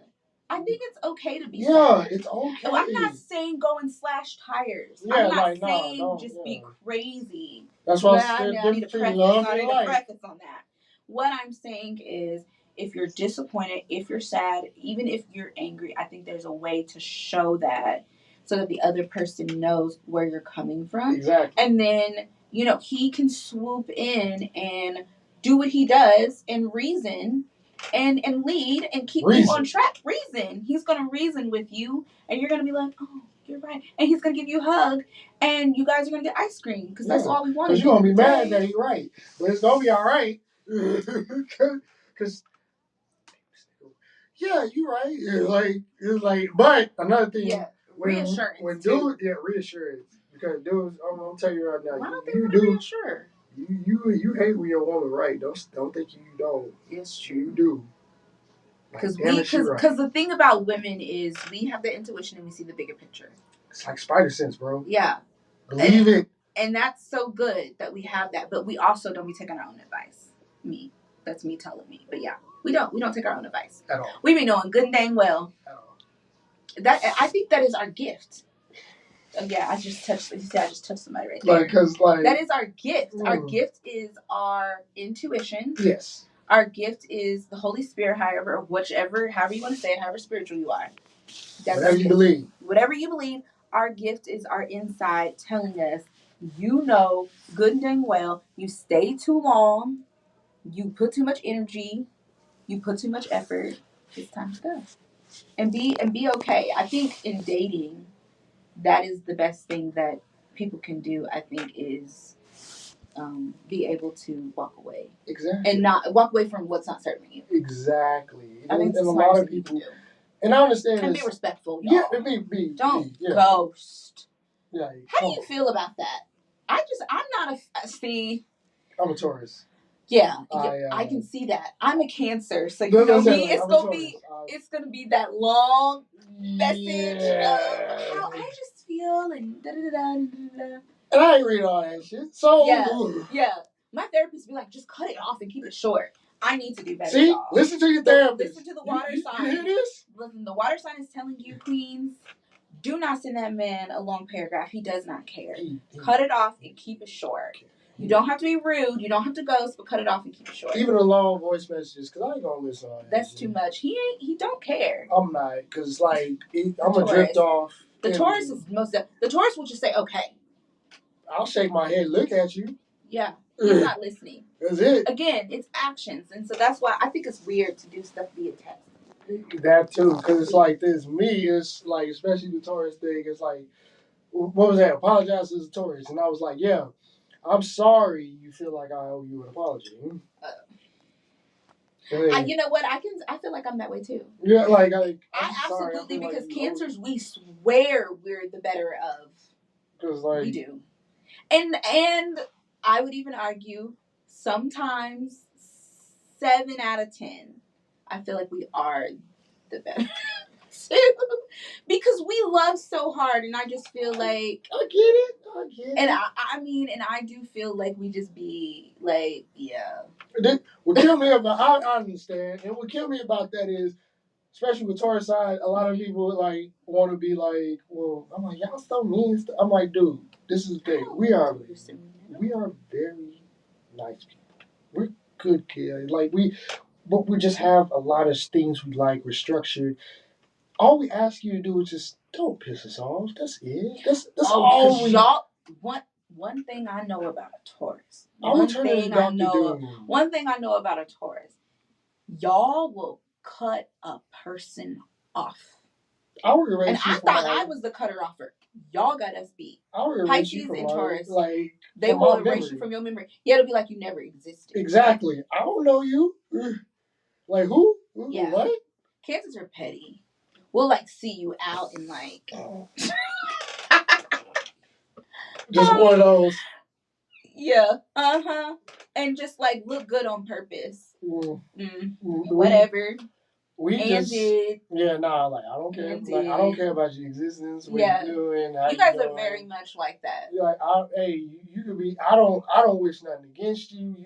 I think it's okay to be sad. Yeah, it's okay. Oh, I'm not saying go and slash tires. Yeah, I'm not saying be crazy. That's why I need a preface on that. What I'm saying is, if you're disappointed, if you're sad, even if you're angry, I think there's a way to show that so that the other person knows where you're coming from. Exactly. And then, he can swoop in and do what he does and reason and lead and keep you on track. He's going to reason with you, and you're going to be like, oh, you're right. And he's going to give you a hug, and you guys are going to get ice cream because that's all we want. Because you're going to be mad that he's right. But it's going to be all right. Because, yeah, you're right. It's like, but another thing, reassurance. Reassurance. Because dudes, I'm going to tell you right now. Why don't they want to reassure? You hate when your woman right. Don't think you don't. It's true. You do. Because the thing about women is we have the intuition and we see the bigger picture. It's like spider sense, bro. Yeah. Believe it. And that's so good that we have that, but we also don't be taking our own advice. That's me telling me. But yeah, we don't take our own advice at all. We be knowing good and dang well. At all. That I think that is our gift. Yeah, I just touched somebody right there. Because that is our gift. Our gift is our intuition. Yes. Our gift is the Holy Spirit, however you want to say it, however spiritual you are. Whatever you believe. Whatever you believe, our gift is our inside telling us, good and dang well, you stay too long, you put too much energy, you put too much effort, it's time to go. And be okay. I think in dating, that is the best thing that people can do, I think, is be able to walk away. Exactly. And not walk away from what's not serving you. Exactly. I think a lot of people do. And I understand. And be respectful, y'all. Yeah, don't ghost. Yeah. How do you feel about that? I'm not I'm a Taurus. Yeah, I can see that. I'm a Cancer, so you know me. It's gonna be that long message of how I just feel and da da da da da. And I ain't read all that shit. So yeah. My therapist be like, just cut it off and keep it short. I need to do better. See, listen to your therapist. Listen to the water sign. You hear this? Listen, the water sign is telling you, queens, do not send that man a long paragraph. He does not care. Cut it off and keep it short. You don't have to be rude. You don't have to ghost, but cut it off and keep it short. Even the long voice messages, because I ain't gonna listen to all that. That's too much. He don't care. I'm not, because I'm gonna drift off. The Taurus is the Taurus will just say, okay. I'll shake my head, look at you. Yeah, he's not listening. That's it. Again, it's actions, and so that's why I think it's weird to do stuff via text. That too, because it's like this. Me, it's like, especially the Taurus thing. It's like, what was that? Apologize to the Taurus, and I was like, yeah, I'm sorry. You feel like I owe you an apology. You know what? I feel like I'm that way too. Yeah, I absolutely, because Cancers, we swear we're the better of. Because we do, and I would even argue sometimes 7 out of 10, I feel like we are the better. too. Because we love so hard, and I just feel like I get it. And I mean, and I do feel like we just be like, yeah. What kill me about I understand, and what kill me about that is, especially with Taurus side, a lot of people like want to be like, well, I'm like, y'all so mean. I'm like, dude, this is the thing. We are very nice people. We're good kids. But we just have a lot of things we like. We're structured. All we ask you to do is just don't piss us off. That's it. That's all we. Y'all, one thing I know about a Taurus. One thing I know about a Taurus. Y'all will cut a person off. I thought I was the cutter offer. Y'all got us beat. Pisces and Taurus, they will erase you from your memory. Yeah, it'll be like you never existed. Exactly. I don't know you. Like who? Yeah. What? Cancers are petty. We'll see you out and just one of those. Yeah. And just look good on purpose. Whatever. I don't care. I don't care about your existence. What you're doing. How you guys are very much like that. You could be. I don't wish nothing against you.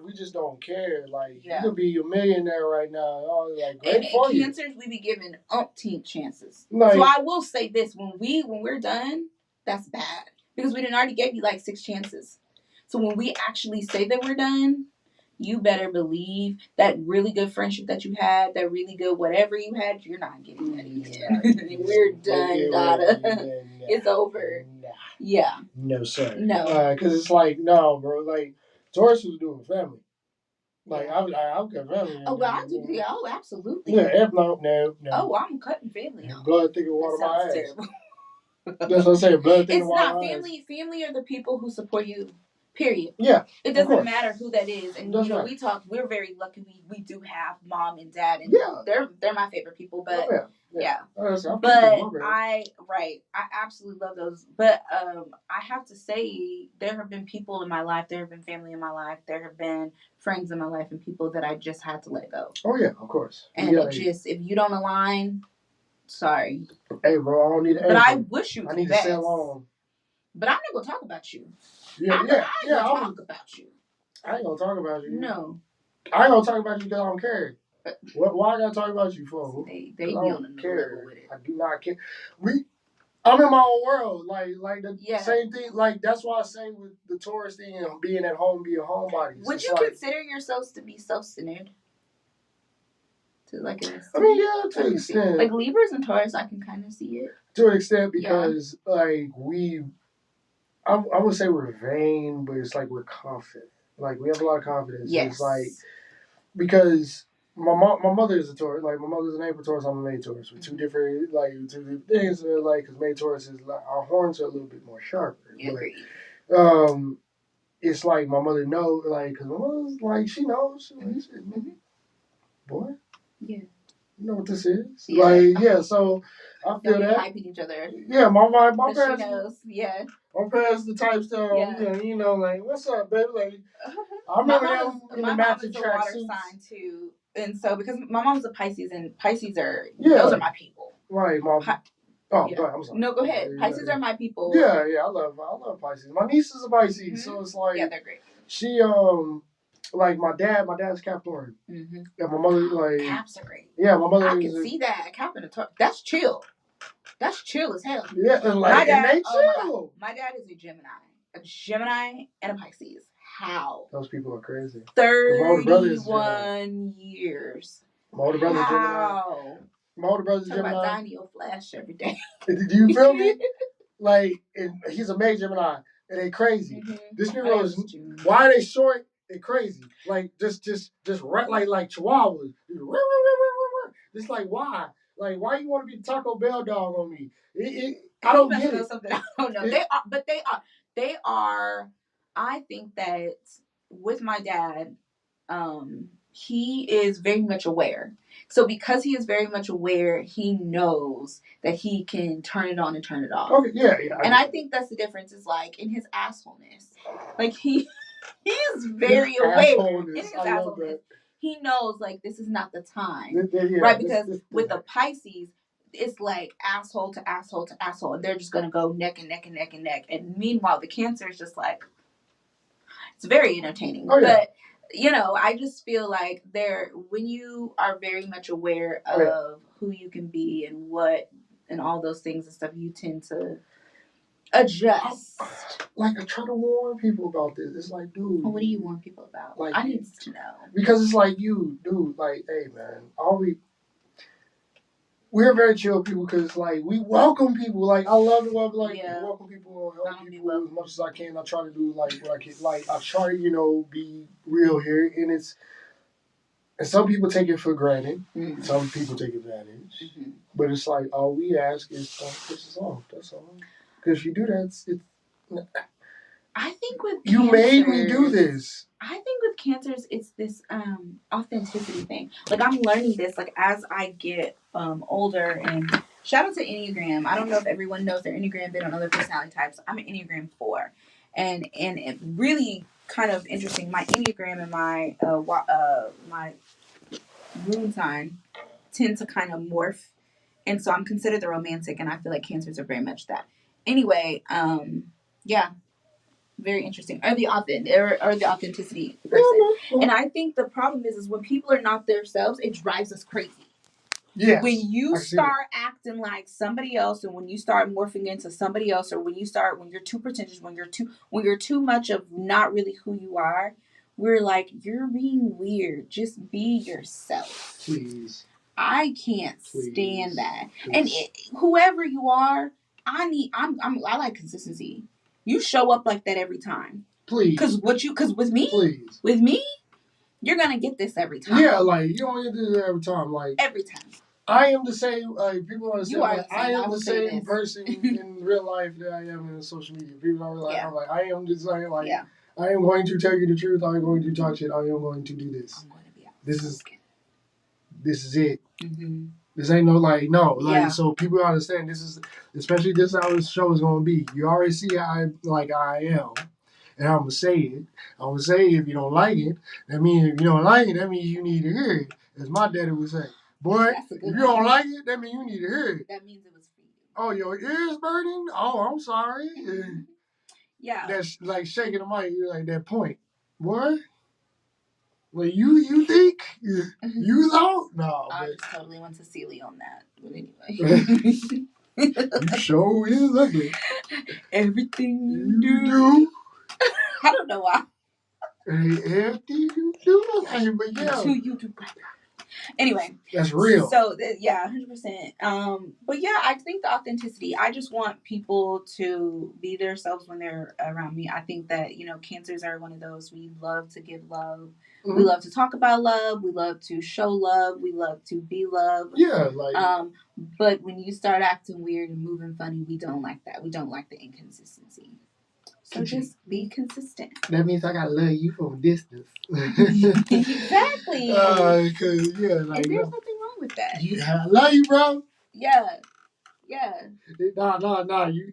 We just don't care. You could be a millionaire right now. Great for you. Cancers, we be given umpteen chances. So I will say this: when we're done, that's bad because we didn't already gave you 6 chances. So when we actually say that we're done, you better believe that really good friendship that you had, that really good whatever you had, you're not getting that again. We're done, Dada. It's over. Nah. Yeah. No, sir. No. Because it's no, bro. Taurus was doing family. I've got family. Oh, well, I do. Oh, absolutely. Yeah, no. Oh, I'm cutting family off. Blood thicker water my ass. Terrible. That's what I'm saying. Blood thicker water my ass. It's not family. Family are the people who support you. Period. Yeah. It doesn't matter who that is. And we're very lucky we do have mom and dad, and they're my favorite people. But but I absolutely love those. But I have to say there have been people in my life, there have been family in my life, there have been friends in my life and people that I just had to let go. Oh yeah, of course. And if you don't align, sorry. Hey bro, I don't need But I wish you I need to sail on. But I'm not gonna talk about you. I'm gonna talk about you. I ain't gonna talk about you. No. I ain't gonna talk about you because I don't care. Why I gotta talk about you for? They be on the level with it. I do not care. I'm in my own world. The same thing. That's why I say with the Taurus thing and being at home, being homebody. Would you consider yourselves to be self-centered? To I mean, yeah, to an extent. Libras and Taurus, I can kind of see it. To an extent because I would say we're vain, but it's we're confident. We have a lot of confidence. Yes. It's because my mother is a Taurus. My mother's an April Taurus. I'm a May Taurus. We're two different things. Because May Taurus is our horns are a little bit more sharper. Yeah, it's my mother knows. Because my mother's she knows. She said, boy. Yeah. You know what this is? Yeah. So I feel that. Hyping each other. Yeah, my parents. She knows. Yeah. My parents the type stuff. Yeah. What's up, baby? I remember them in the matching track suits. My sign too, and so because my mom's a Pisces, and Pisces are those are my people. Right, Mom. Go ahead. I'm sorry. No, go ahead. Pisces are my people. Yeah. I love Pisces. My niece is a Pisces, so it's they're great. She my dad's Capricorn. Mm-hmm. Yeah, my mother Caps are great. Yeah, my mother. I can see that Cap and a that's chill. That's chill as hell. Yeah, and my dad, and they chill. My dad is a Gemini and a Pisces. How? Those people are crazy. 31 years. My older brother's Gemini. My older brother's Gemini. Talk about Daniel Flash every day. Do you feel me? He's a major Gemini, and they crazy. Mm-hmm. This Negro is. Why are they short and crazy? Just right like Chihuahuas. Just why? Why you want to be the Taco Bell dog on me? I don't get it. Something I don't know. They are. I think that with my dad, he is very much aware. So because he is very much aware, he knows that he can turn it on and turn it off. Okay, yeah. And I think that's the difference is in his assholeness. He is very aware in his assholeness. He knows this is not the time, right? Because with the Pisces, it's like asshole to asshole to asshole, and they're just gonna go neck and neck and neck and neck. And meanwhile, the Cancer is just like, it's very entertaining. Oh, yeah. But I just feel like when you are very much aware of who you can be and what and all those things and stuff, you tend to adjust. I try to warn people about this. It's like, dude. What do you warn people about? Like, I need to know. Because it's like, dude, like, hey, man, we're very chill people because, like, we welcome people. Like, I love it. Welcome people, help people as much as I can. I try to do, like, what I can. Like, I try to, be real here. And some people take it for granted. Mm-hmm. Some people take advantage. Mm-hmm. But it's like, all we ask is don't piss us off. That's all. Because if you do that, I think with you made me do this. I think with Cancers, it's this authenticity thing. Like, I'm learning this, like, as I get older. And shout out to Enneagram. I don't know if everyone knows their Enneagram. They don't know their personality types. I'm an Enneagram 4. And it really kind of interesting. My Enneagram and my moon sign tend to kind of morph. And so I'm considered the romantic, and I feel like Cancers are very much that. Anyway, yeah. Very interesting. Or the authenticity person. And I think the problem is when people are not themselves, it drives us crazy. Yes, when you start acting like somebody else, and when you start morphing into somebody else, or when you're too pretentious, when you're too much of not really who you are, we're like, you're being weird. Just be yourself. Please. I can't stand that. Please. And whoever you are, I like consistency. You show up like that every time. Please. Because with me, you're going to get this every time. Yeah, like, you don't get this every time. Like, every time. I am the same, like, people understand, like, I am the same person in real life that I am in social media. People are like, I'm like, I am the same, like, I am going to tell you the truth. I am going to talk shit. I am going to do this. I'm going to be out. This is it. Mm-hmm. This ain't so people understand especially this how this show is going to be. You already see how I am. And I'm going to say it. I'm going to say if you don't like it, that means if you don't like it, that means you need to hear it. As my daddy would say. Boy, if you don't like it, that means you need to hear it. That means it was for you. Oh, your ears burning? Oh, I'm sorry. Yeah. That's like shaking the mic, like that point. What? Well, you think? You don't? No. I just totally went to Celie on that. But anyway. You sure is ugly. Everything you do. I don't know why. Everything you do. But yeah. You do. Anyway. That's real. So, yeah, 100%. But yeah, I think the authenticity, I just want people to be themselves when they're around me. I think that, Cancers are one of those, we love to give love. Mm-hmm. We love to talk about love. We love to show love. We love to be loved. Yeah, like. But when you start acting weird and moving funny, we don't like that. We don't like the inconsistency. So just be consistent. That means I gotta love you from a distance. Exactly. Cause like. And there's nothing wrong with that. Yeah, I love you, bro. Yeah. Yeah. Nah. You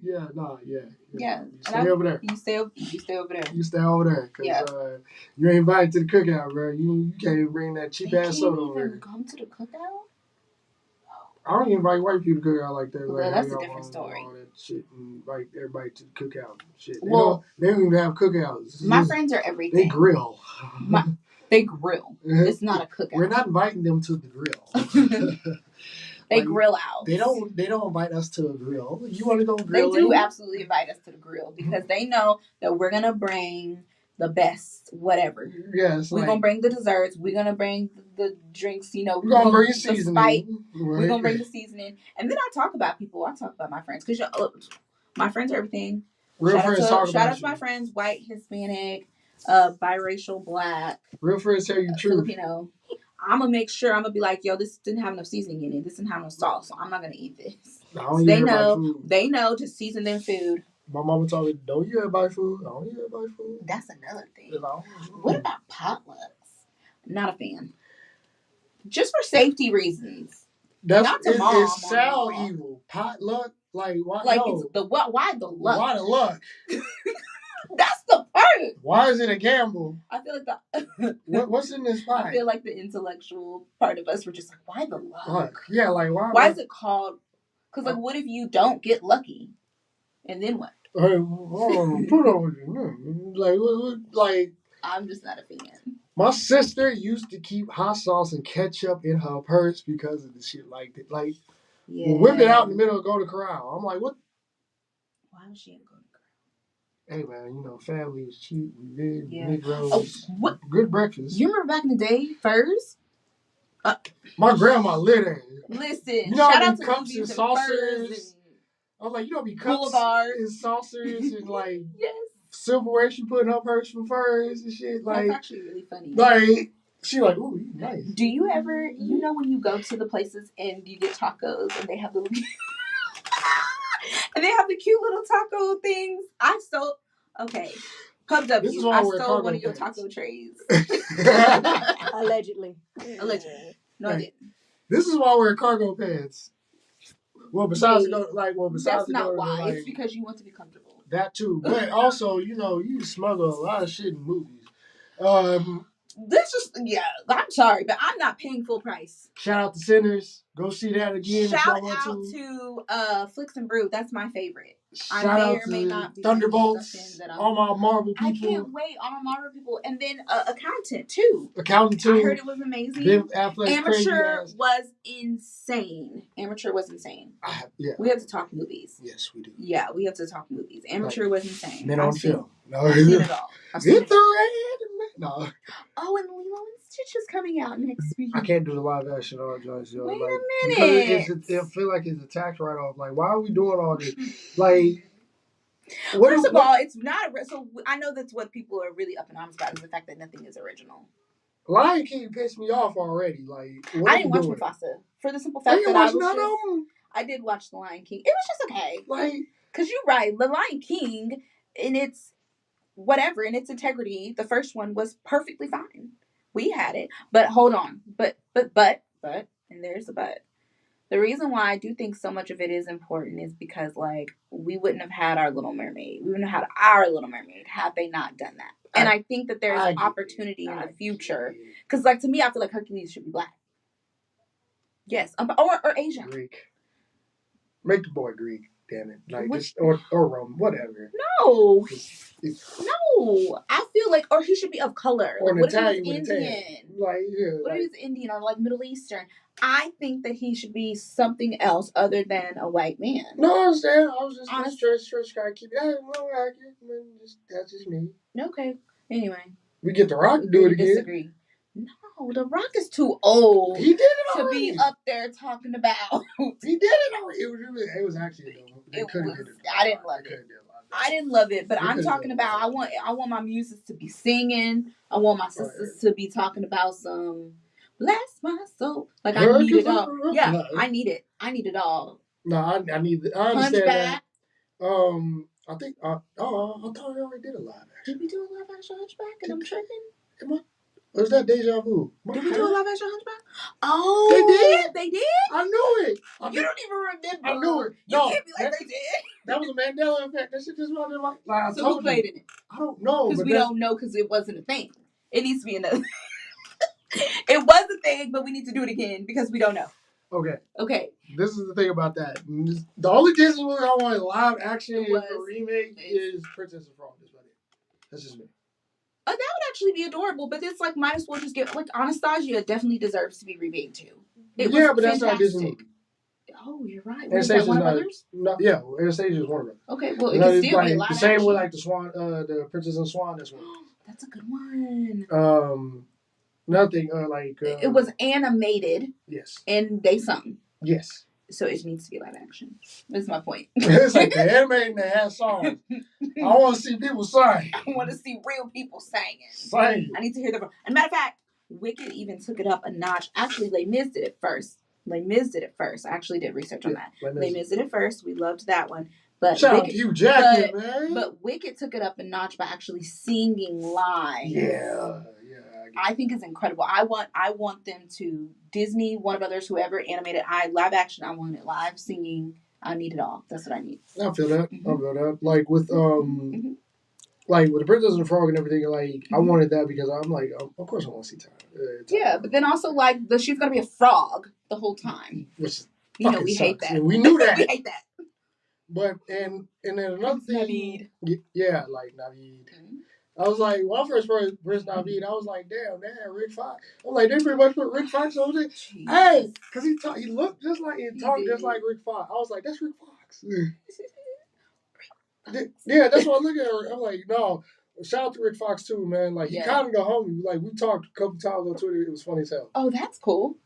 stay over there. You stay over there. You stay over there. Cause you ain't invited to the cookout, bro. You can't even bring that cheap ass soda over there. Come to the cookout? I don't invite white people to cookout like that. Well, that's a different story. All that shit and invite everybody to the cookout and shit. They don't even have cookouts. My friends are everything. They grill. They grill. It's not a cookout. We're not inviting them to the grill. They grill out. They don't invite us to a grill. You want to go grilling? They do absolutely invite us to the grill because they know that we're gonna bring the best, whatever. Yes, we're gonna bring the desserts. We're gonna bring the drinks. We're gonna bring seasoning. Right. We're gonna bring the seasoning, and then I talk about people. I talk about my friends because my friends are everything. Shout out to my friends: white, Hispanic, biracial, Black. Real friends tell you truth. Filipino. I'm going to make sure, I'm going to be like, yo, this didn't have enough seasoning in it. This didn't have no salt, so I'm not going to eat this. So they know to season their food. My mama told me, don't eat everybody's food. I don't eat everybody's food. That's another thing. What about potlucks? Not a fan. Just for safety reasons. Not to mom. It sounds evil. Potluck? Like, why? Like, no. Why the luck? Why the luck? That's the part. Why is it a gamble? I feel like what's in this pot? I feel like the intellectual part of us were just like, why the luck? Yeah, like why? Why is it called Because, like, what if you don't get lucky? And then what? Hey, put on you. Like, I'm just not a fan. My sister used to keep hot sauce and ketchup in her purse because of the shit like that. Like, we'll whip it out in the middle and go to corral. I'm like, what? Why was she in go to corral? Hey, man, family is cheap. We live Negroes. Oh, what? Good breakfast. You remember back in the day, furs? My grandma lit it. Listen, shout out to cups and saucers. I was like, be cups and saucers and like silverware she put in her purse from furs and shit. Like, that's actually really funny. Like, she like, ooh, nice. Do you ever, when you go to the places and you get tacos and they have little and they have the cute little taco things? Okay. Pub W, I stole one of your taco trays. Allegedly. No, I didn't. This is why I wear cargo pants. Well, besides that's not why. It's because you want to be comfortable. That too, but also, you smuggle a lot of shit in movies. This is I'm sorry, but I'm not paying full price. Shout out to Sinners. Go see that again. Shout out to Flicks and Brew. That's my favorite. Shout out to Thunderbolts. All my Marvel people. I can't wait. All my Marvel people, and then Accountant too. I heard it was amazing. Amateur was insane. Yeah. We have to talk movies. Yes, we do. Yeah, we have to talk movies. Amateur was insane. Men on film. I've seen it all. Get the red. No. Oh, and Lilo and Stitch is coming out next week. I can't do the live action on Joyce. Wait a minute. Because it feel like it's a tax write off. Like, why are we doing all this? Like, first of all, it's not. So I know that's what people are really up in arms about is the fact that nothing is original. Lion King pissed me off already. Like, I didn't watch Mufasa for the simple fact that I did watch The Lion King. It was just okay. Like, because you're right, The Lion King in its integrity, the first one was perfectly fine. We had it, but hold on, but, and there's a but. The reason why I do think so much of it is important is because, like, we wouldn't have had our Little Mermaid. We wouldn't have had our Little Mermaid had they not done that. And I think that there's an opportunity in the future. Because, like, to me, I feel like Hercules should be black. Yes. Or Asian. Greek. Make the boy Greek, damn it. Like, or Roman, whatever. No. No. I feel like, or he should be of color. Or like, Italian. What if he was Indian? What if he was Indian or, like, Middle Eastern? I think that he should be something else other than a white man. No, I understand. I was just trying to keep it. That's just me. Okay. Anyway. We get The Rock to do it again. Disagree. No, The Rock is too old. He did it already. To be up there talking about. He did it already. It was actually I didn't love it. I didn't love it, but I'm talking about I want my muses to be singing. I want my sisters to be talking about some bless my soul. Like, I need it all. Yeah, I need it. I need it all. No, I need it. I understand that. I think I thought we already did a live action. Did we do a live action Hunchback? And I'm tripping. Was that Deja Vu? Did we do a live action Hunchback? Oh, they did. They did. I knew it. You don't even remember. I knew it. You can't be like they did. That was a Mandela effect. That shit just wasn't like I so who played in it? I don't know. Because we don't know because it wasn't a thing. It needs to be another. It was a thing, but we need to do it again because we don't know. Okay. This is the thing about that. The only Disney movie I want live action remake is Princess and Frog. That's just me. That would actually be adorable, but it's like might as well just get like Anastasia definitely deserves to be remade too. But that's not Disney movie. Oh, you're right. Anastasia's Warner Brothers? No, yeah, Anastasia's Warner Brothers. Okay, well, it can still be live the same action. With like the Swan, the Princess and Swan. That's one. That's a good one. Nothing it was animated. Yes. And they sung. Yes. So it needs to be live action. That's my point. It's like the animated and they have songs. I want to see people sing. I want to see real people singing. I need to hear them. And matter of fact, Wicked even took it up a notch. Actually, Les Mis did it first. I actually did research on that. Les Mis did it first. We loved that one. But shout out to Hugh Jackman, man. But Wicked took it up a notch by actually singing live. Yeah. I think is incredible. I want them to Disney, Warner Brothers, whoever animated. Live action. I want it live singing. I need it all. That's what I need. I feel that. Mm-hmm. I feel that. Like with like with the Princess and the Frog and everything. Like I wanted that because I'm like, of course I want to see time. Yeah, but then also like she's gonna be a frog the whole time. You know we hate that. And we knew that. We hate that. But and then another thing, Naveed. yeah, like Naveed. I was like, when I first heard Naveed, I was like, damn, Rick Fox. I'm like, they pretty much put Rick Fox on it. Hey, because he looked just like, he talked just like Rick Fox. I was like, that's Rick Fox. Yeah, that's what I look at. I'm like, no. Shout out to Rick Fox too, man. Like, he kind of the homie. Like, we talked a couple times on Twitter. It was funny as hell. Oh, that's cool.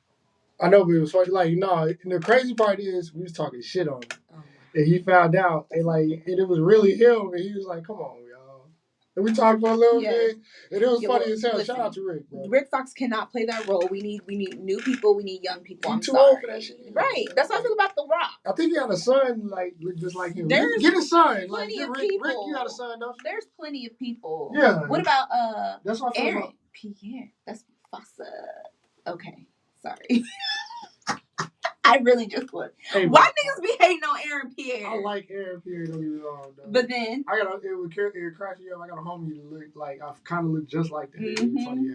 I know, but it was funny. Like, no, and the crazy part is we was talking shit on him. Oh. And he found out, and it was really him. And he was like, come on, y'all. And we talked for a little bit, and it was funny as hell. Listen, shout out to Rick, bro. Rick Fox cannot play that role. We need new people. We need young people. He's too old for that shit. Right. That's how I feel about The Rock. I think he had a son, like, just like him. Get a son. Like, Rick, you got a son, don't you? There's plenty of people. Yeah. What about that's what I feel Aaron about. Pierre? That's Fossa. Okay. Sorry. I really just would. Hey, why niggas be hating on Aaron Pierre? I like Aaron Pierre, don't get me wrong, though. But then it cracks me up. I got a homie that look like I kind of look just like that. Mm-hmm. Funny,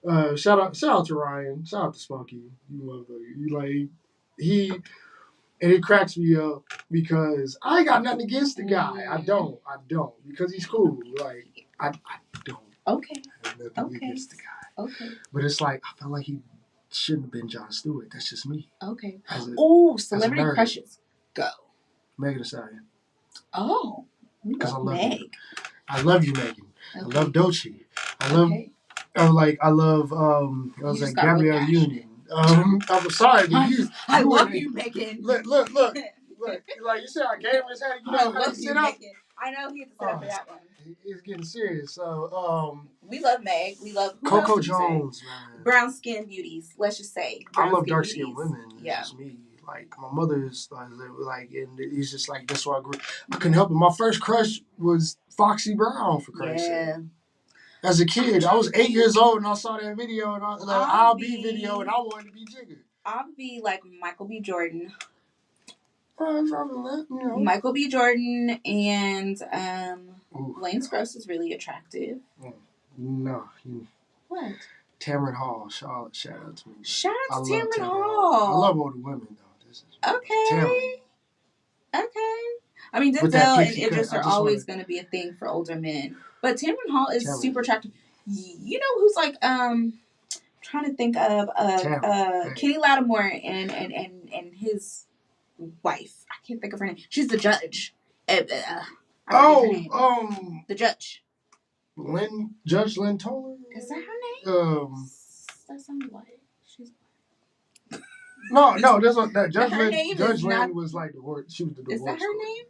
yeah. Shout out to Ryan. Shout out to Spunky. You motherfucker. And it cracks me up because I ain't got nothing against the guy. I don't because he's cool. Like I don't. Okay. I have nothing against the guy. Okay. But it's like I felt like he shouldn't have been Jon Stewart. That's just me. Okay. Celebrity crushes. Go. Megan Thee Stallion. Oh. Because I love Meg. you. I love you, Megan. Okay. I love Doechii. I love Gabrielle Union. I'm sorry, but I love you, Megan. Look. Like you said, I gave him his head. You know, I sit up. I know he had to sit up for that one. It's getting serious. So, we love Meg. We love Coco Jones, man. Brown skin beauties. Let's just say. I love dark skinned women. Yeah. It's just me. Like my mother's like, and it's just like that's why I grew. I couldn't help it. My first crush was Foxy Brown, for Christ's sake. As a kid, I was 8 years old and I saw that video and I'll Be video and I wanted to be Jigga. I'll be like Michael B. Jordan. You know. Michael B. Jordan and Lane Gross is really attractive. No. What? Tamron Hall. Shout out to me. Shout out to Tamron Hall. I love older women though. Okay. I mean, Denzel and Idris are always going to be a thing for older men. But Tamron Hall is super attractive. You know who's like trying to think of Kenny Lattimore and his wife. I can't think of her name. She's the judge. The judge. Judge Lynn Toler? Is that her name? That sounds white. She's No, that's not that. Judge Lynn was like the word. She was the divorce. Is that her name?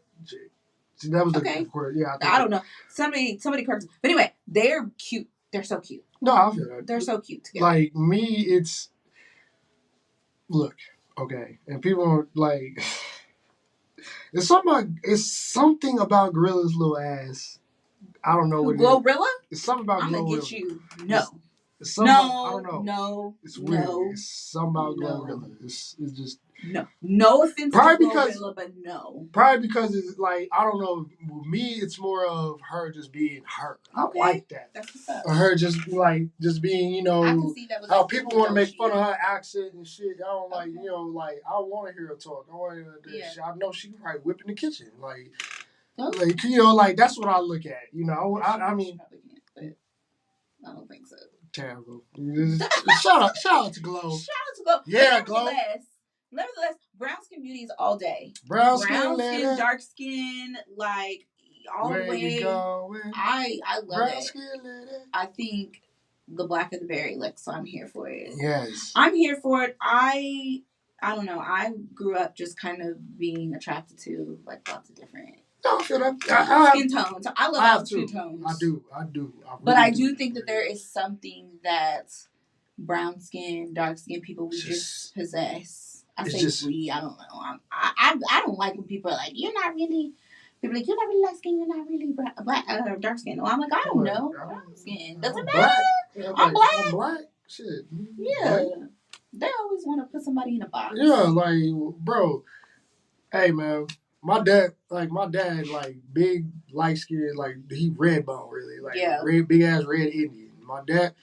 See, that was the word. Yeah, I don't know. Somebody correct me. But anyway, they're cute. They're so cute. No, I feel that. They're so cute together. Like me, it's okay, and people are like, it's something about Gorilla's little ass. I don't know what Glorilla? It's something about Glorilla. I'm gonna get you. No. I don't know. No. It's weird. It's something about Glorilla. It's just no offense to Glorilla, but no. Probably because it's like I don't know. With me, it's more of her just being her. Okay. I like that. That's what's up. Or her just being, I can see that how people want to make fun of her accent and shit. I don't like, I want to hear her talk. I want to hear this shit. I know she probably whip in the kitchen, like that's what I look at. I mean, I don't think so. Terrible. Shout out to Glow. Yeah, Glow. Nevertheless, brown skin beauties all day. Brown skin, dark skin, like all the way. I love brown it. Skin, I think the black of the berry, like, so I'm here for it. Yes. I'm here for it. I don't know. I grew up just kind of being attracted to like lots of different skin tones. I love all skin tones. I do. But I do think that there is something that brown skin, dark skin people we just possess. I don't know. I don't like when people are like, you're not really light skin, you're not really black, dark skin. Well, I'm like, I don't know. Brown skin. Doesn't matter. I'm black. I'm black. Shit. Yeah. Black. They always want to put somebody in a box. Yeah, like, bro. Hey, man. My dad, big, light skin, like, he red bone, really. Like, big ass red Indian. My dad,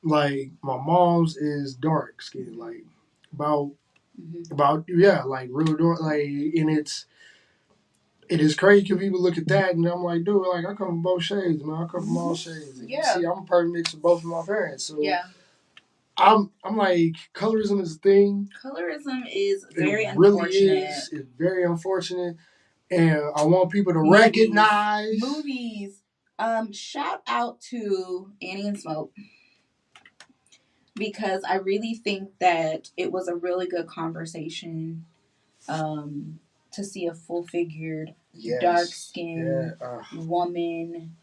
like, my mom's is dark skin, like, about about like real door, like, and it is crazy because people look at that and I'm like, dude, like I come from both shades, man. I come from all shades. And see, I'm a perfect mix of both of my parents. So I'm like, colorism is a thing. Colorism is very unfortunate. It's very unfortunate. And I want people to recognize movies. Shout out to Annie and Smoke, because I really think that it was a really good conversation to see a full-figured, dark-skinned woman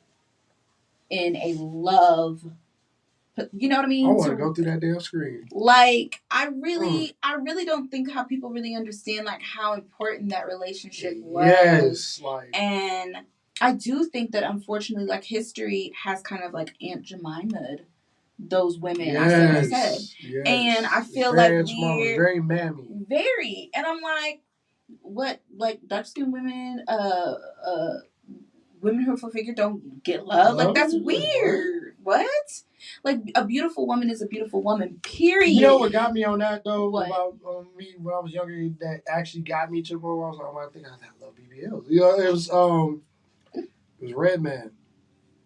in a love. You know what I mean? I want to go through that damn screen. Like, I really don't think how people really understand like how important that relationship was. Yes, like, and I do think that unfortunately, like, history has kind of like Aunt Jemima'd those women. Yes, I said. And I feel like we're very mammy. Very. And I'm like, what? Like, dark skinned women, women who are full figure don't get love? Like, that's weird. What? Like, a beautiful woman is a beautiful woman, period. You know what got me on that, though? What? About me when I was younger, that actually got me to the point where I was like, oh, I think I love BBLs. You know, it was Redman.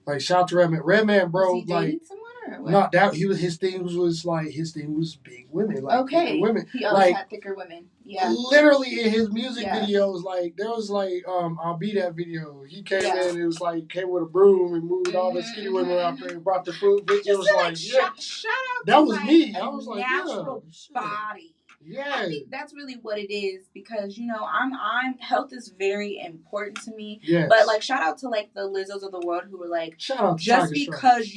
Like, shout out to Redman. Redman, bro, was he dating someone? Not that his thing was big women, like thicker women. He always had thicker women. Yeah. Literally in his music videos, like there was like I'll Be That video. He came in, it was like came with a broom and moved all the skinny women out there and brought the food. It was like shout out that to was like me. I was like, natural body. Yeah. I think that's really what it is, because you know I'm health is very important to me. Yes. But like shout out to like the Lizzos of the world who were like, just because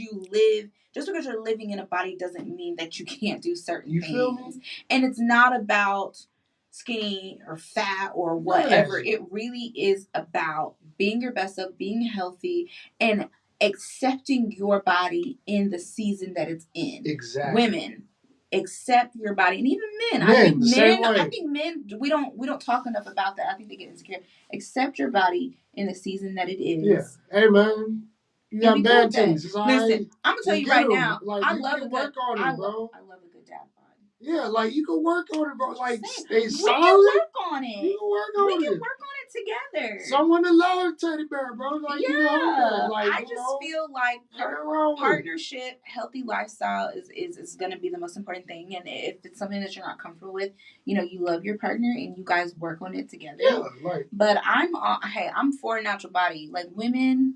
you're living in a body doesn't mean that you can't do certain things. Feel me? And it's not about skinny or fat or whatever. It really is about being your best self, being healthy, and accepting your body in the season that it's in. Exactly. Women, accept your body, and even men. I think men we don't talk enough about that. I think they get insecure. Accept your body in the season that it is. Yeah. Hey man. You got bad titties. Listen, I'm gonna tell you right now. Like, I love a good work on it, bro. I love a good dad bod. Yeah, like you can work on it, bro. Like stay solid. We can work on it. You can work on it. We can work on it together. Someone to love teddy bear, bro. Like, yeah. You know, like, I just feel like partnership, healthy lifestyle is gonna be the most important thing. And if it's something that you're not comfortable with, you know, you love your partner and you guys work on it together. Yeah, like. But I'm for a natural body. Like, women,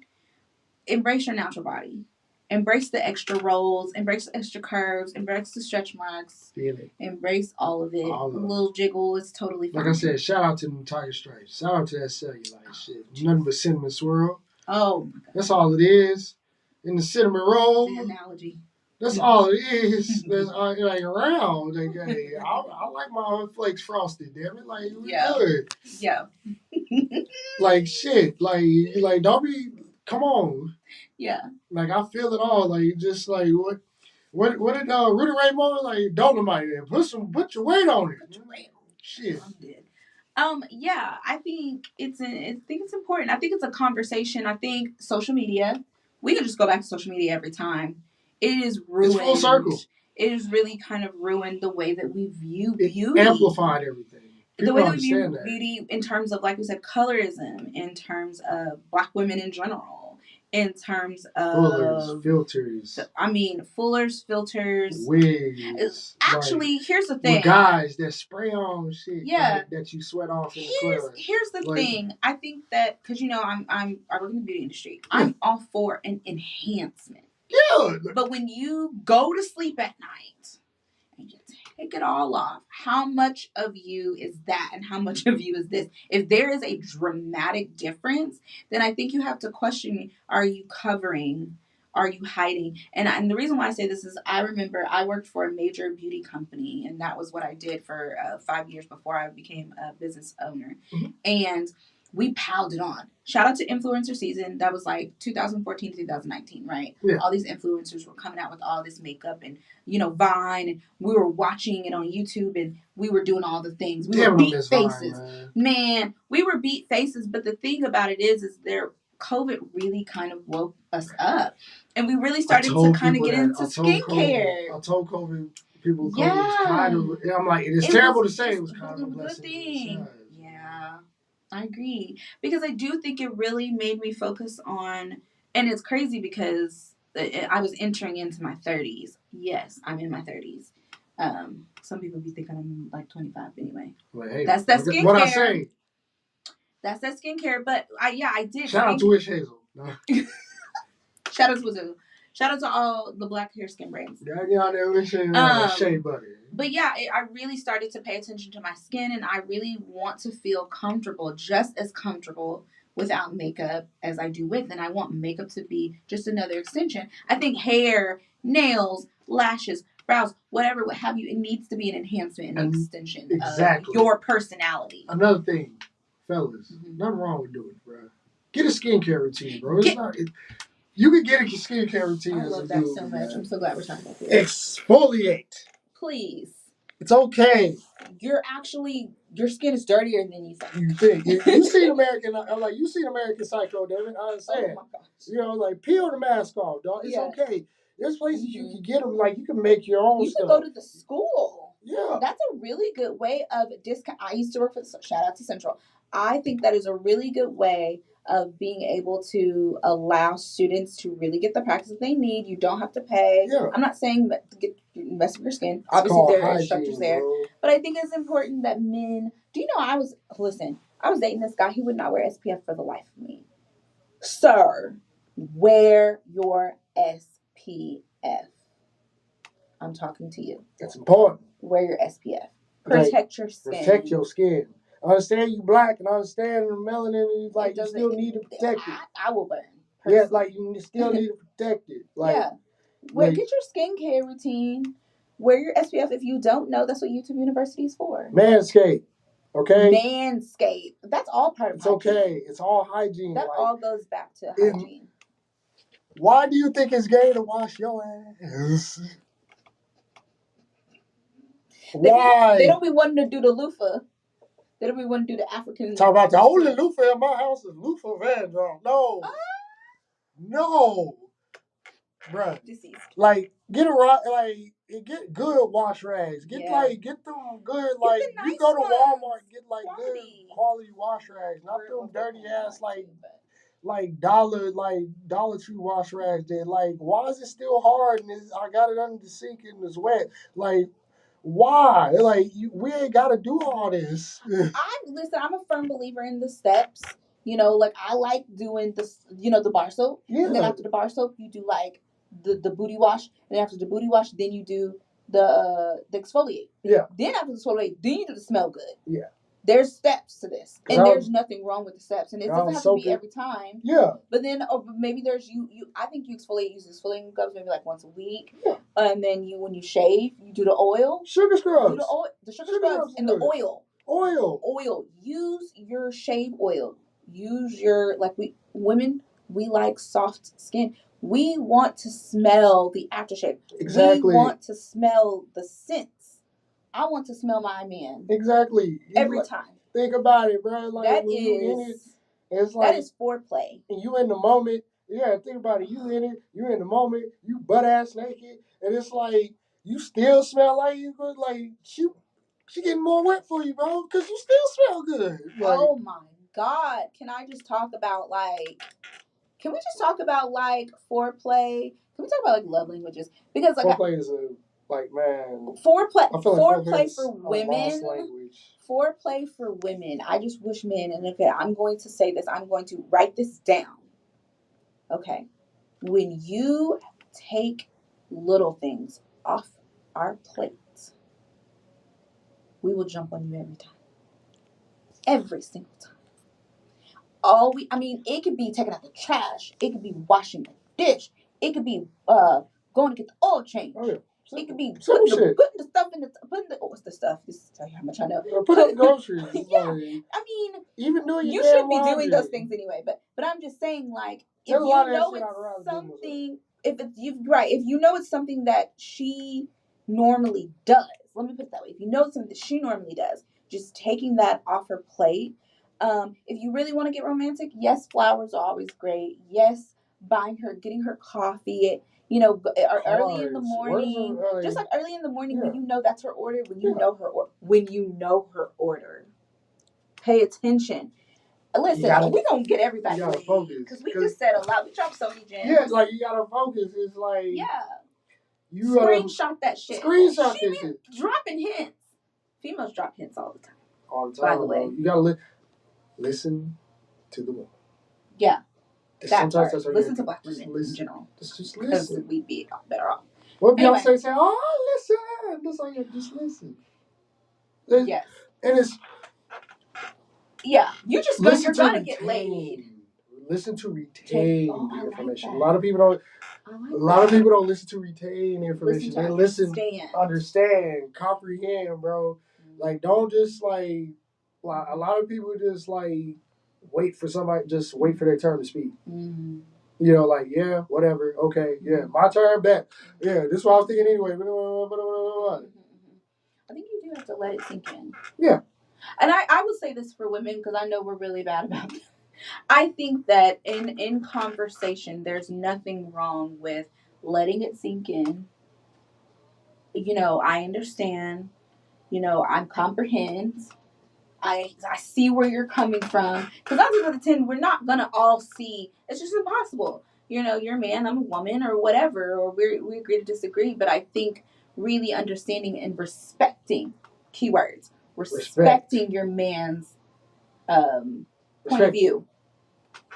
embrace your natural body. Embrace the extra rolls. Embrace the extra curves. Embrace the stretch marks. Feel it. Embrace all of it. A little jiggle is totally fine. Like I said, shout out to them tiger stripes. Shout out to that cellulite shit. Nothing but cinnamon swirl. Oh my God. That's all it is. In the cinnamon roll. The analogy. That's all it is. That's like around. Like, hey, I like my flakes frosted. Damn it, like good. Yeah. Like shit. Like don't be. Come on. Yeah. Like I feel it all. Like just like what did Rudy Ray Moore like Dolomite? Put your weight on it. Shit. I'm dead. Yeah. I think it's important. I think it's a conversation. I think social media. We can just go back to social media every time. It is ruined. It's full circle. It has really kind of ruined the way that we view beauty. Amplified everything. The way that we view beauty in terms of, like we said, colorism, in terms of Black women in general, in terms of Fullers, filters. Fullers, filters, wigs. Actually, here's the thing: guys that spray on shit. Yeah, that you sweat off in the club. Here's the thing: I think that because I work in the beauty industry, I'm all for an enhancement. Yeah. But when you go to sleep at night and you take it all off, how much of you is that and how much of you is this? If there is a dramatic difference, then I think you have to question, are you covering? Are you hiding? And the reason why I say this is I remember I worked for a major beauty company, and that was what I did for 5 years before I became a business owner. Mm-hmm. And we piled it on. Shout out to influencer season. That was like 2014 to 2019, right? Yeah. All these influencers were coming out with all this makeup and, Vine. And we were watching it on YouTube and we were doing all the things. We were beat faces. Vine, man, we were beat faces. But the thing about it is COVID really kind of woke us up. And we really started to kind of get into skincare. I told COVID People call it was kind of. I'm like, it's terrible to say it was kind of a blessing. Thing. Yeah, I agree, because I do think it really made me focus on, and it's crazy because I was entering into my 30s. Yes, I'm in my 30s. Some people be thinking I'm like 25 anyway. Well, hey, that's that skincare. What I say. That's that skincare, but I did. Shout out to Wish Hazel. No. Shout out to Wazoo. Shout out to all the black hair skin brands. Yeah, there with shea butter. But yeah, I really started to pay attention to my skin, and I really want to feel comfortable, just as comfortable without makeup as I do with. And I want makeup to be just another extension. I think hair, nails, lashes, brows, whatever, what have you, it needs to be an enhancement and an extension of your personality. Another thing, fellas, nothing wrong with doing it, bro. Get a skincare routine, bro. You can get a skincare routine. I love that so much. I'm so glad we're talking about this. Exfoliate. Please. It's okay. Your skin is dirtier than you think. You think. You seen American, you seen American Psycho, David. I understand. Oh my gosh. You know, like, peel the mask off, dog. It's okay. There's places you can get them, like, you can make your own stuff. You can go to the school. Yeah. That's a really good way of discount. I used to work for, shout out to Central. I think that is a really good way of being able to allow students to really get the practice that they need. You don't have to pay. Yeah. I'm not saying mess with your skin. Obviously, there are instructors there. But I think it's important that men... Do you know, I was dating this guy. He would not wear SPF for the life of me. Sir, wear your SPF. I'm talking to you. That's important. Wear your SPF. Protect your skin. Protect your skin. I understand you black, and I understand the melanin. Like, you still need to protect it. I will burn. Personally. Yeah, like, you still need to protect it. Like, yeah. Get your skincare routine. Wear your SPF. If you don't know, that's what YouTube University is for. Manscaped. Okay? Manscaped. That's all part of hygiene. It's okay. It's all hygiene. That all goes back to hygiene. Why do you think it's gay to wash your ass? Why? They don't be wanting to do the loofah. They don't be wanting to do the African. Talk about the only loofah in my house is loofah Vandal. No. No. Bruh. Deceased. Like, get good wash rags. Get them good, like, nice you go to Walmart ones. And get, like, good quality wash rags. Not them dirty ass, like Dollar Tree wash rags. That, like, why is it still hard and I got it under the sink and it's wet? Like, why? Like, we ain't got to do all this. I'm a firm believer in the steps. You know, like, I like doing this, the bar soap. Yeah. And then after the bar soap, you do, like, the booty wash. And after the booty wash, then you do the exfoliate. Yeah. Then after the exfoliate, then you do the smell good. Yeah. There's steps to this. And there's nothing wrong with the steps. And it doesn't have to be every time. Yeah. But then maybe there's I think you exfoliate, use exfoliating scrubs maybe like once a week. Yeah. And then when you shave, you do the oil. Sugar scrubs. Do the sugar scrubs and the oil. Oil. Use your shave oil. Use your, women, we like soft skin. We want to smell the aftershave. Exactly. We want to smell the scents. I want to smell my man. Exactly. Every time. Think about it, bro. Like, that is foreplay. And you in the moment. Yeah, think about it. You in it. You in the moment. You butt ass naked, and it's like you still smell like you good. Like she getting more wet for you, bro, because you still smell good. Like, oh my God! Can I just talk about Can we just talk about foreplay? Can we talk about love languages? Because foreplay is man. Foreplay for women. Foreplay for women. I just wish men, and okay, I'm going to say this. I'm going to write this down. Okay. When you take little things off our plate, we will jump on you every time. Every single time. It could be taking out the trash. It could be washing the dish. It could be going to get the oil change. Oh, yeah. It could be putting the stuff in what's the stuff? This is tell you how much I know. Put up groceries. Yeah, even doing you should be doing those things anyway. But I'm just saying, if you know it's something, if you know it's something that she normally does. Let me put it that way. If you know it's something that she normally does, just taking that off her plate. If you really want to get romantic, yes, flowers are always great. Yes, getting her coffee. You know, early in the morning, just like early in the morning when you know that's her order, when you know her order, pay attention. Listen, we're going to get everybody because we just said a lot. We dropped so many gems. Yeah, like you got to focus. It's like... Yeah. You screenshot that shit. Screenshot this shit. Dropping hints. Females drop hints all the time. All the time, by the way. You got to listen to the woman. Yeah. Sometimes that's listen to black women in general. Just listen. Because we'd be better off. What Beyonce say? Oh, listen. That's like, just listen. Yes. And it's... Yeah. You're gonna get laid. Listen to retain the information. Like a lot of people don't... A lot of people don't listen to retain information. They listen, understand, comprehend, bro. Like, don't just like a lot of people just like wait for somebody, just wait for their turn to speak. Mm-hmm. You know, like, yeah, whatever, okay, yeah, my turn, bet. Yeah, this is what I was thinking anyway. I think you do have to let it sink in. Yeah. And I would say this for women because I know we're really bad about it. I think that in conversation, there's nothing wrong with letting it sink in. You know, I understand. You know, I comprehend. I see where you're coming from. Because 9 times out of 10, we're not going to all see. It's just impossible. You know, you're a man, I'm a woman, or whatever. Or we agree to disagree. But I think really understanding and respecting, keywords, respecting your man's point of view.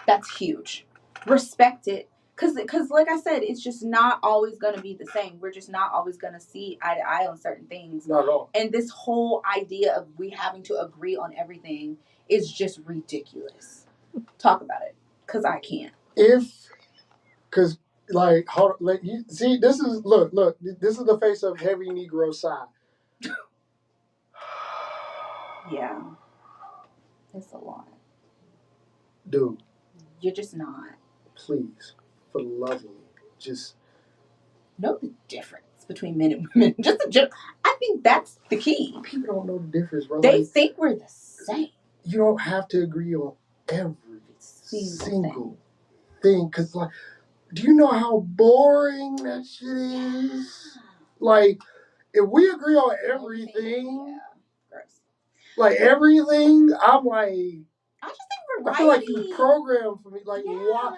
That's huge. Respect it. Because like I said, it's just not always going to be the same. We're just not always going to see eye to eye on certain things. Not at all. And this whole idea of we having to agree on everything is just ridiculous. Talk about it. Because I can't. Because, like, you see, this is, look, this is the face of heavy Negro side. Yeah. It's a lot. Dude. You're just not. Please, for the love of me, just know the difference between men and women. I think that's the key. People don't know the difference, bro. They think we're the same. You don't have to agree on every single thing. Because, like, do you know how boring that shit is? Like, if we agree on everything, like everything, I'm like... I just think variety. I feel like you programmed for me. Like, why?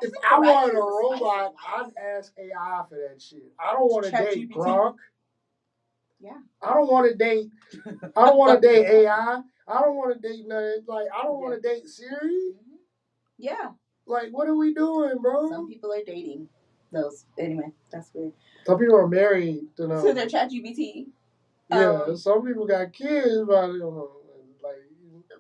If I wanted a robot, I'd ask AI for that shit. I don't want to date Gronk. Yeah. I don't want to date AI. I don't want to date nothing. Like, I don't want to date Siri. Yeah. Like, what are we doing, bro? Some people are dating those. Anyway, that's weird. Some people are married to them. To their ChatGPT. Yeah. Some people got kids, but I don't know.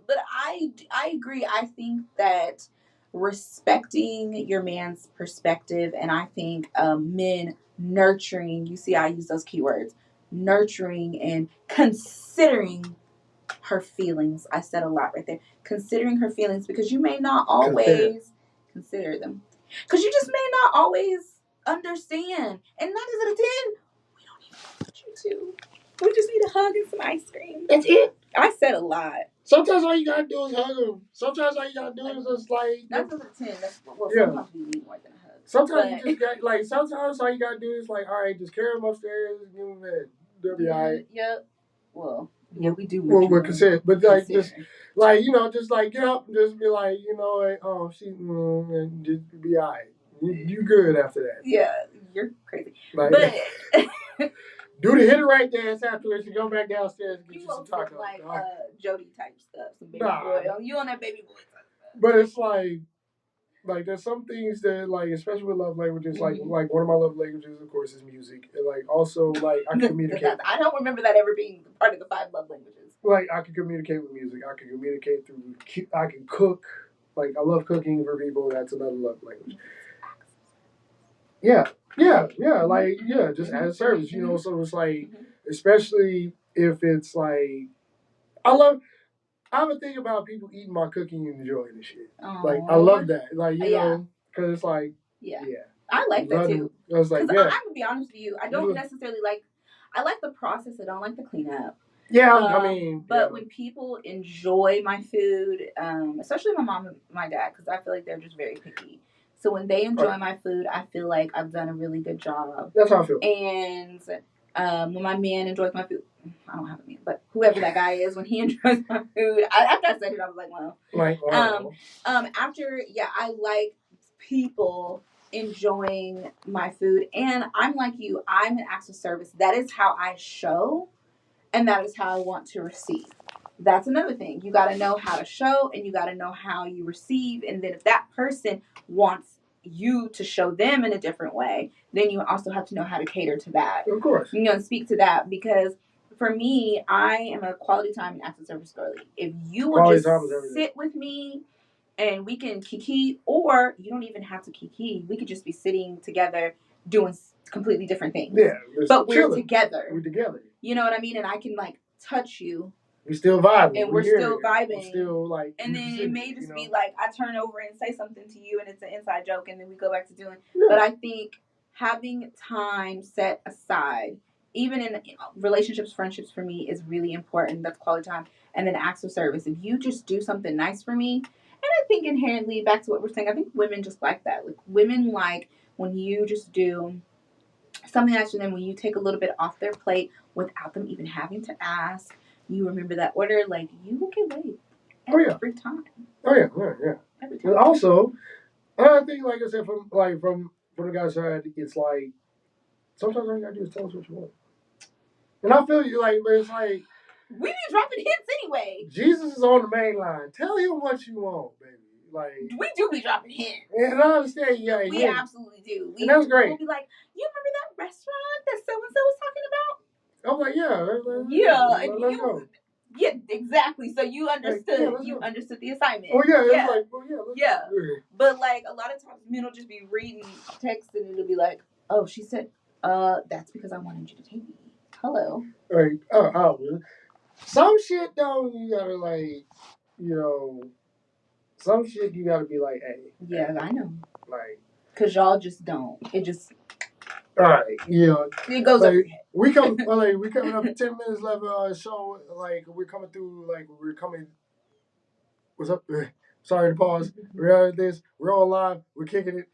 But I agree. I think that respecting your man's perspective, and I think men nurturing, you see I use those keywords, nurturing and considering her feelings. I said a lot right there. Considering her feelings, because you may not always consider them. Because you just may not always understand. And 9 times out of 10, we don't even want you to. We just need a hug and some ice cream. That's it. I said a lot. Sometimes all you gotta do is hug them. Sometimes all you gotta do is just like... 9 times out of 10, sometimes we need more than a hug. Sometimes you just got, like, sometimes all you gotta do is like, all right, just carry them upstairs and give them that. They'll be all right. Yep. Well, yeah, we do. Well, with consent. But, like, just, like, you know, just, like, get up and just be like, you know, like, oh, and just be all right. You good after that. Yeah, you're crazy. Like, but... do the hit it right dance afterwards and go back downstairs and get you some tacos. Like Jody type stuff, some baby boy. You on that baby boy type stuff. But it's like there's some things that, like, especially with love languages, like one of my love languages, of course, is music. And, like, also, like, I can communicate. I don't remember that ever being part of the 5 love languages. Like, I can communicate with music. I can communicate through. I can cook. Like, I love cooking for people. That's another love language. Yeah. Like, just as a service, you know. So it's like, especially if it's like, I have a thing about people eating my cooking and enjoying the shit. Like, I love that. Like, you know, because it's like, I like that too. I was like, I'm gonna be honest with you. I don't necessarily like. I like the process. I don't like the cleanup. Yeah, I mean, but when people enjoy my food, especially my mom and my dad, because I feel like they're just very picky. So when they enjoy my food, I feel like I've done a really good job. That's how I feel. And when my man enjoys my food, I don't have a man, but whoever that guy is, when he enjoys my food, after I said it, I was like, wow. After, I like people enjoying my food. And I'm like you, I'm an acts of service. That is how I show, and that is how I want to receive. That's another thing. You got to know how to show, and you got to know how you receive. And then if that person wants you to show them in a different way, then you also have to know how to cater to that. Of course. And speak to that, because for me, I am a quality time and acts of service girly. If you will just sit with me and we can kiki, or you don't even have to kiki. We could just be sitting together doing completely different things. Yeah. But we're together. We're together. You know what I mean? And I can like touch you. We're still vibing. And we're still vibing. We're still like. And then it may just be like I turn over and say something to you and it's an inside joke and then we go back to doing. Yeah. But I think having time set aside, even in relationships, friendships, for me is really important. That's quality time. And then acts of service. If you just do something nice for me, and I think inherently, back to what we're saying, I think women just like that. Like women like when you just do something nice for them, when you take a little bit off their plate without them even having to ask. You remember that order, like you will get laid every time. Oh yeah. Every time. And also, I think, like I said, from the guy's side, it's like sometimes all you gotta do is tell us what you want. And I feel you, like, but it's like we be dropping hints anyway. Jesus is on the main line. Tell him what you want, baby. Like we do be dropping hints. And I understand, we absolutely do. And that's great. We'll be like, you remember that restaurant that so and so was talking about? I'm like, let's go. Yeah, exactly. So you understood. You understood the assignment. Oh yeah, it's like, let's go. But like a lot of times, men will just be reading text and it'll be like, oh, she said, that's because I wanted you to take me. Hello. Right. Some shit though, you gotta like, some shit you gotta be like, hey. Yeah, I know. Like, cause y'all just don't. It just. All right, it goes like, we coming up 10 minutes left of our show. Like we're coming through. Like we're coming. What's up? Sorry to pause. We're at this. We're all live. We're kicking it.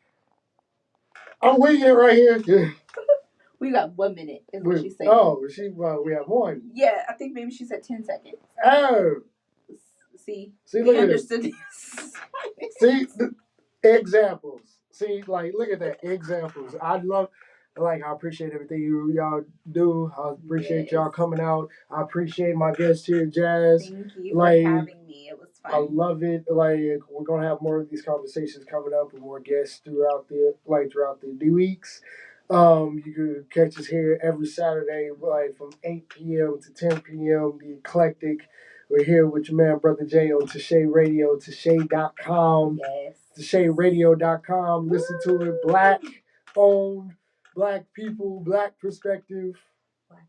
I'm winging it right here. We got 1 minute. Is what she said. Oh, we have one. Yeah, I think maybe she said 10 seconds. Oh. See, look at understood this. See the examples. See, like, look at that examples. I appreciate everything y'all do. I appreciate y'all coming out. I appreciate my guest here, Jas. Thank you for having me. It was fun. I love it. Like, we're gonna have more of these conversations coming up and more guests throughout the weeks. You can catch us here every Saturday, like from 8 p.m. to 10 p.m. The Eclectik. We're here with your man, Brotha Jaa, on Tashay Radio, Tashay.com. Yes. TashayRadio.com. Listen to it. Black owned, black people, black perspective. Black.